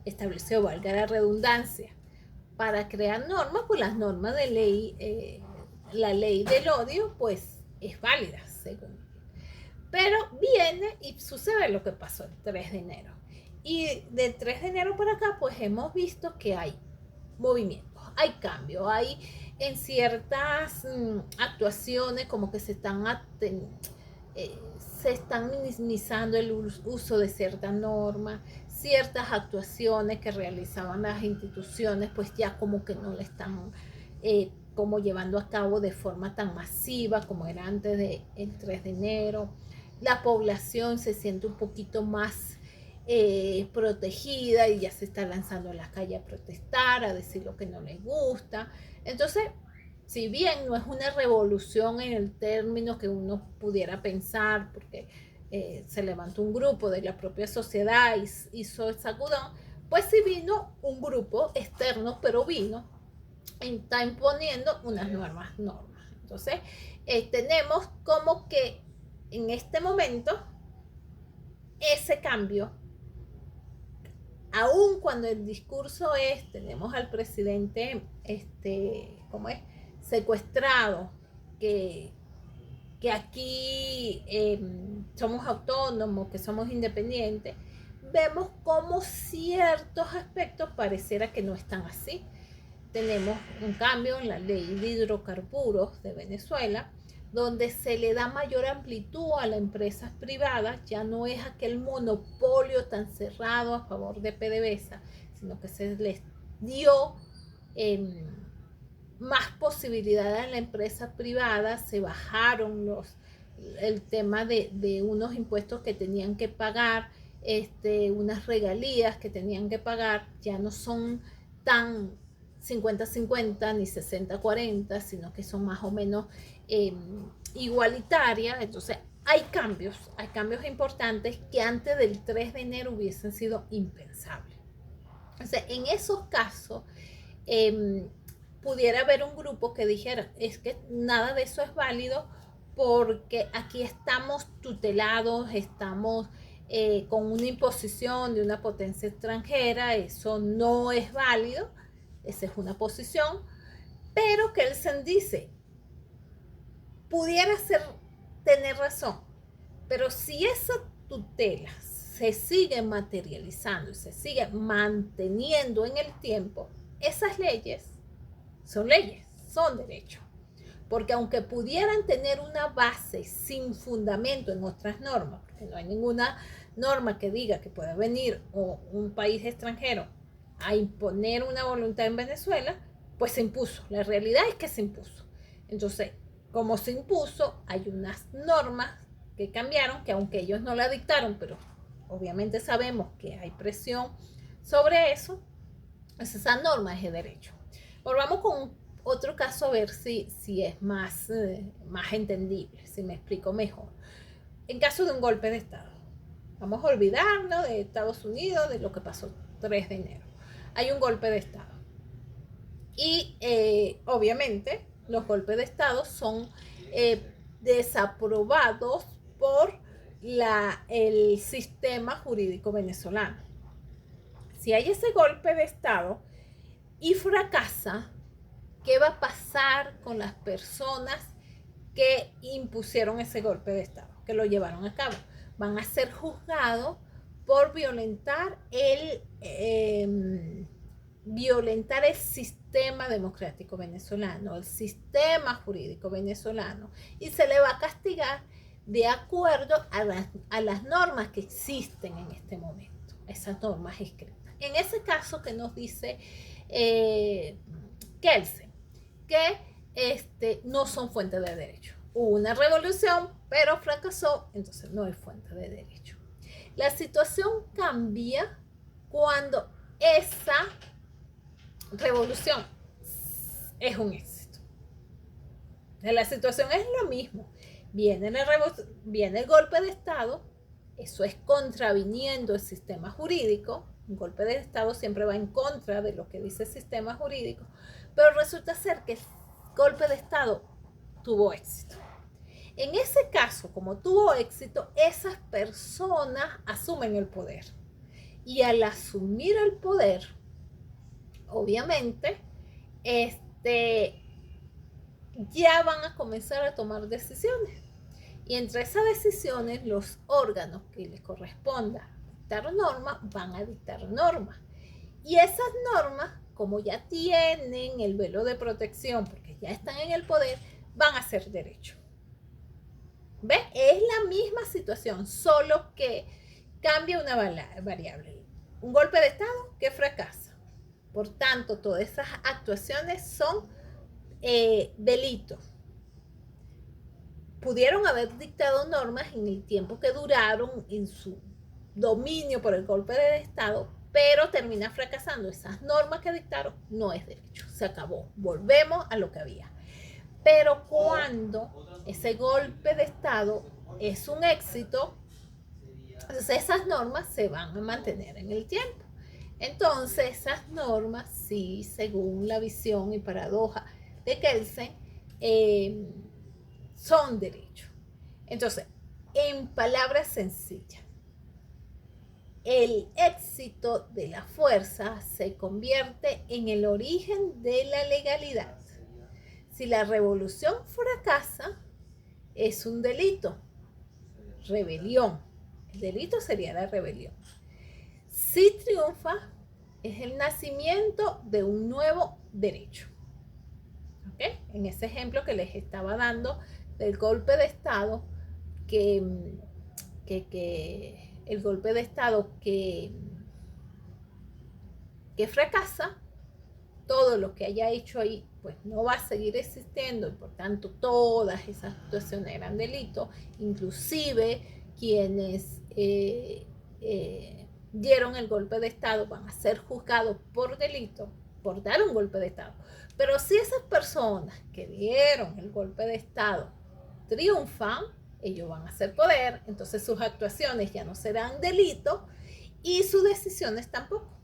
estableció, valga la redundancia, para crear normas, pues las normas de ley, la ley del odio, pues es válida, según. Pero viene y sucede lo que pasó el 3 de enero. Y del 3 de enero para acá, pues hemos visto que hay movimientos, hay cambios, hay en ciertas actuaciones como que se están minimizando el uso de ciertas normas, ciertas actuaciones que realizaban las instituciones, pues ya como que no le están como llevando a cabo de forma tan masiva como era antes del 3 de enero. La población se siente un poquito más protegida y ya se está lanzando a la calle a protestar, a decir lo que no les gusta. Entonces, si bien no es una revolución en el término que uno pudiera pensar, porque se levantó un grupo de la propia sociedad y hizo el sacudón, pues sí vino un grupo externo, pero vino, está imponiendo unas normas. Entonces, tenemos como que en este momento ese cambio, aun cuando el discurso tenemos al presidente, ¿cómo es? Secuestrado, que aquí somos autónomos, que somos independientes, vemos como ciertos aspectos pareciera que no están así. Tenemos un cambio en la ley de hidrocarburos de Venezuela, donde se le da mayor amplitud a las empresas privadas, ya no es aquel monopolio tan cerrado a favor de PDVSA, sino que se les dio más posibilidades a la empresa privada, se bajaron el tema de unos impuestos que tenían que pagar, unas regalías que tenían que pagar, ya no son tan 50-50 ni 60-40, sino que son más o menos igualitarias. Entonces hay cambios importantes que antes del 3 de enero hubiesen sido impensables. Entonces, en esos casos, pudiera haber un grupo que dijera, es que nada de eso es válido porque aquí estamos tutelados, estamos con una imposición de una potencia extranjera, eso no es válido, esa es una posición, pero Kelsen dice, pudiera tener razón, pero si esa tutela se sigue materializando y se sigue manteniendo en el tiempo, esas leyes son derechos. Porque aunque pudieran tener una base sin fundamento en otras normas, porque no hay ninguna norma que diga que pueda venir un país extranjero a imponer una voluntad en Venezuela, pues se impuso. La realidad es que se impuso. Entonces, como se impuso, hay unas normas que cambiaron, que aunque ellos no la dictaron, pero obviamente sabemos que hay presión sobre eso, pues esa norma es de derecho. Volvamos con otro caso a ver si es más entendible, si me explico mejor. En caso de un golpe de Estado, vamos a olvidarnos de Estados Unidos, de lo que pasó el 3 de enero. Hay un golpe de Estado. Y obviamente los golpes de Estado son desaprobados por el sistema jurídico venezolano. Si hay ese golpe de Estado y fracasa, ¿qué va a pasar con las personas que impusieron ese golpe de Estado, que lo llevaron a cabo? Van a ser juzgados por violentar el sistema democrático venezolano, el sistema jurídico venezolano, y se le va a castigar de acuerdo a las normas que existen en este momento, esas normas escritas. En ese caso que nos dice Kelsen, que no son fuentes de derecho. Hubo una revolución, pero fracasó, entonces no hay fuente de derecho. La situación cambia cuando esa revolución es un éxito. La situación es lo mismo. Viene el golpe de Estado, eso es contraviniendo el sistema jurídico. Un golpe de Estado siempre va en contra de lo que dice el sistema jurídico, pero resulta ser que el golpe de Estado tuvo éxito. En ese caso, como tuvo éxito, esas personas asumen el poder. Y al asumir el poder, obviamente, ya van a comenzar a tomar decisiones. Y entre esas decisiones, los órganos que les corresponda dictar normas, van a dictar normas. Y esas normas, como ya tienen el velo de protección, porque ya están en el poder, van a ser derecho. ¿Ves? Es la misma situación, solo que cambia una variable. Un golpe de Estado que fracasa. Por tanto, todas esas actuaciones son delitos. Pudieron haber dictado normas en el tiempo que duraron en su dominio por el golpe de Estado, pero termina fracasando. Esas normas que dictaron no es derecho, se acabó, volvemos a lo que había. Pero cuando ese golpe de Estado es un éxito, entonces esas normas se van a mantener en el tiempo. Entonces esas normas, sí, según la visión y paradoja de Kelsen, son derechos. Entonces, en palabras sencillas, el éxito de la fuerza se convierte en el origen de la legalidad. Si la revolución fracasa, es un delito, rebelión. El delito sería la rebelión. Si triunfa, es el nacimiento de un nuevo derecho. ¿Okay? En ese ejemplo que les estaba dando del golpe de Estado, que el golpe de Estado que fracasa, todo lo que haya hecho ahí pues no va a seguir existiendo, y por tanto todas esas situaciones eran delitos, inclusive quienes dieron el golpe de Estado van a ser juzgados por delito, por dar un golpe de Estado. Pero si esas personas que dieron el golpe de Estado triunfan, ellos van a hacer poder, entonces sus actuaciones ya no serán delitos y sus decisiones tampoco.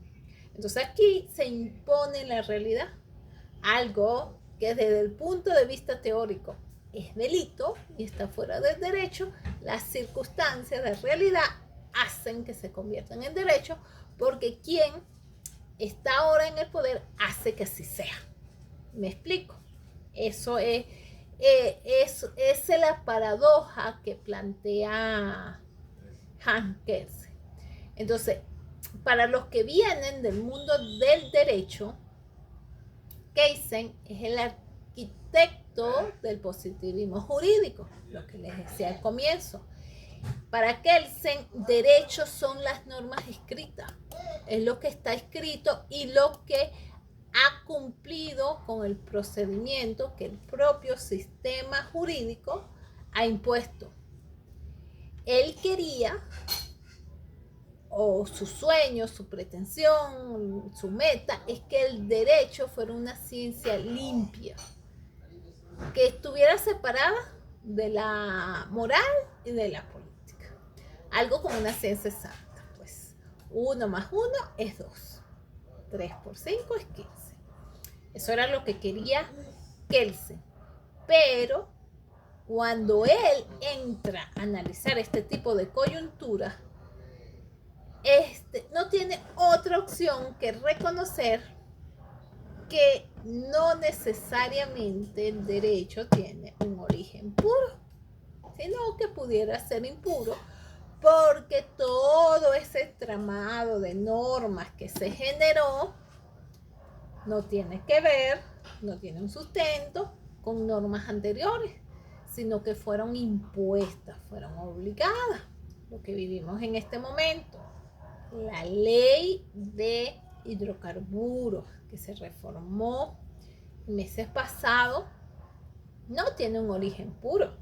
Entonces aquí se impone la realidad, algo que desde el punto de vista teórico es delito y está fuera del derecho. Las circunstancias de realidad hacen que se conviertan en derecho, porque quien está ahora en el poder hace que así sea. ¿Me explico? Eso es la paradoja que plantea Hans Kelsen. Entonces, para los que vienen del mundo del derecho, Kelsen es el arquitecto del positivismo jurídico, lo que les decía al comienzo. Para Kelsen, derechos son las normas escritas, es lo que está escrito y lo que ha cumplido con el procedimiento que el propio sistema jurídico ha impuesto. Él quería, o su sueño, su pretensión, su meta, es que el derecho fuera una ciencia limpia, que estuviera separada de la moral y de la política. Algo como una ciencia exacta, pues 1 más 1 es 2, 3 por 5 es 15. Eso era lo que quería Kelsen. Pero cuando él entra a analizar este tipo de coyunturas, no tiene otra opción que reconocer que no necesariamente el derecho tiene un origen puro, sino que pudiera ser impuro, porque todo ese entramado de normas que se generó no tiene que ver, no tiene un sustento con normas anteriores, sino que fueron impuestas, fueron obligadas. Lo que vivimos en este momento, la ley de hidrocarburos que se reformó meses pasados, no tiene un origen puro.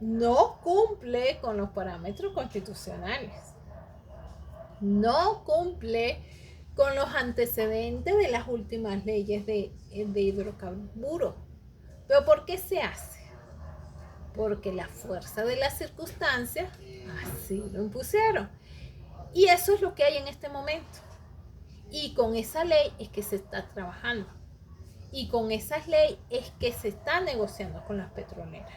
No cumple con los parámetros constitucionales. No cumple con los antecedentes de las últimas leyes de hidrocarburos. ¿Pero por qué se hace? Porque la fuerza de las circunstancias así lo impusieron. Y eso es lo que hay en este momento. Y con esa ley es que se está trabajando. Y con esa ley es que se está negociando con las petroleras.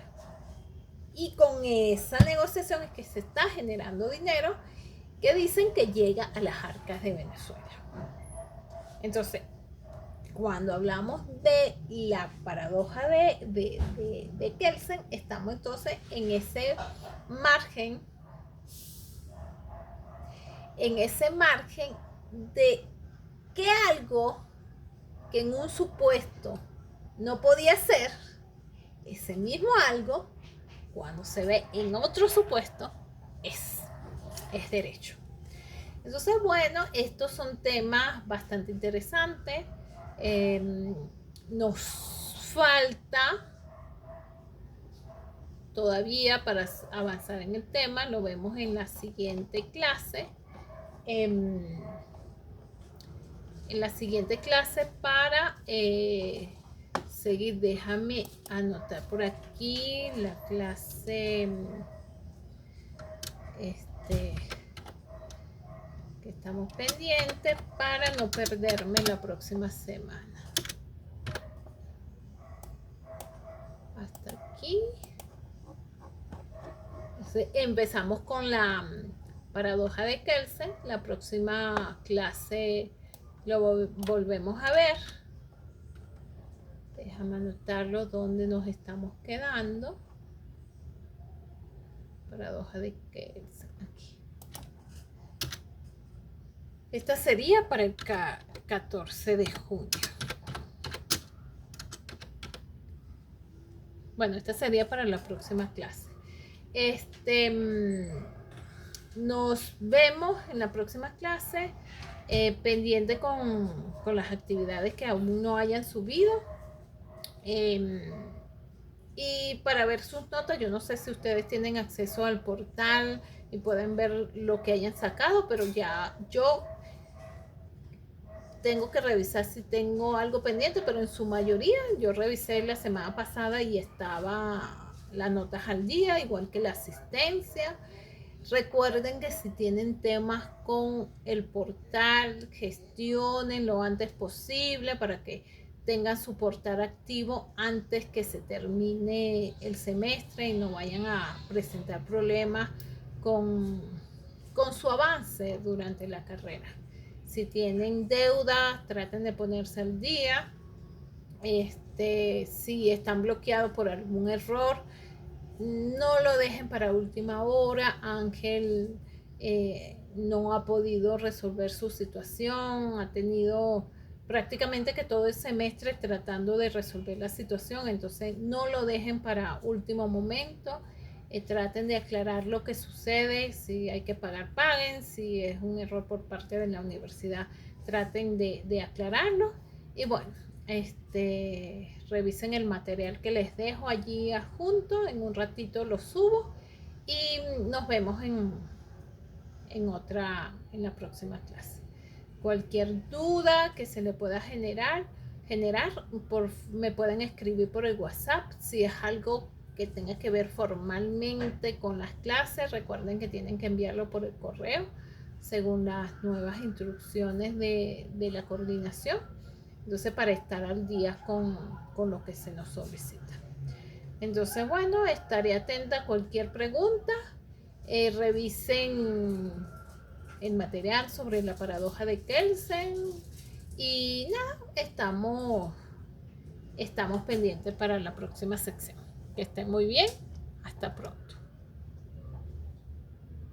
Y con esa negociación es que se está generando dinero que dicen que llega a las arcas de Venezuela. Entonces, cuando hablamos de la paradoja de Kelsen, estamos entonces en ese margen de que algo que en un supuesto no podía ser, ese mismo algo, cuando se ve en otro supuesto, es derecho. Entonces, bueno, estos son temas bastante interesantes. Nos falta todavía para avanzar en el tema, lo vemos en la siguiente clase. En la siguiente clase para seguir, déjame anotar por aquí la clase que estamos pendientes para no perderme la próxima semana. Hasta aquí. Entonces, empezamos con la paradoja de Kelsen. La próxima clase lo volvemos a ver. Déjame anotarlo donde nos estamos quedando. Paradoja de Kelsen. Aquí. Esta sería para el 14 de junio. Bueno, esta sería para la próxima clase. Nos vemos en la próxima clase, pendiente con las actividades que aún no hayan subido. Y para ver sus notas, yo no sé si ustedes tienen acceso al portal y pueden ver lo que hayan sacado, pero ya yo tengo que revisar si tengo algo pendiente, pero en su mayoría yo revisé la semana pasada y estaba las notas al día, igual que la asistencia. Recuerden que si tienen temas con el portal, gestionen lo antes posible para que tengan su portal activo antes que se termine el semestre y no vayan a presentar problemas con su avance durante la carrera. Si tienen deuda, traten de ponerse al día. Si están bloqueados por algún error, no lo dejen para última hora. Ángel no ha podido resolver su situación, ha tenido prácticamente que todo el semestre tratando de resolver la situación, entonces no lo dejen para último momento. Traten de aclarar lo que sucede, si hay que pagar, paguen, si es un error por parte de la universidad, traten de aclararlo. Y bueno, revisen el material que les dejo allí adjunto, en un ratito lo subo y nos vemos en la próxima clase. Cualquier duda que se le pueda generar, me pueden escribir por el WhatsApp. Si es algo que tenga que ver formalmente con las clases, recuerden que tienen que enviarlo por el correo según las nuevas instrucciones de la coordinación. Entonces, para estar al día con lo que se nos solicita. Entonces, bueno, estaré atenta a cualquier pregunta. Revisen el material sobre la paradoja de Kelsen Y nada, estamos pendientes para la próxima sección. Que estén muy bien. Hasta pronto.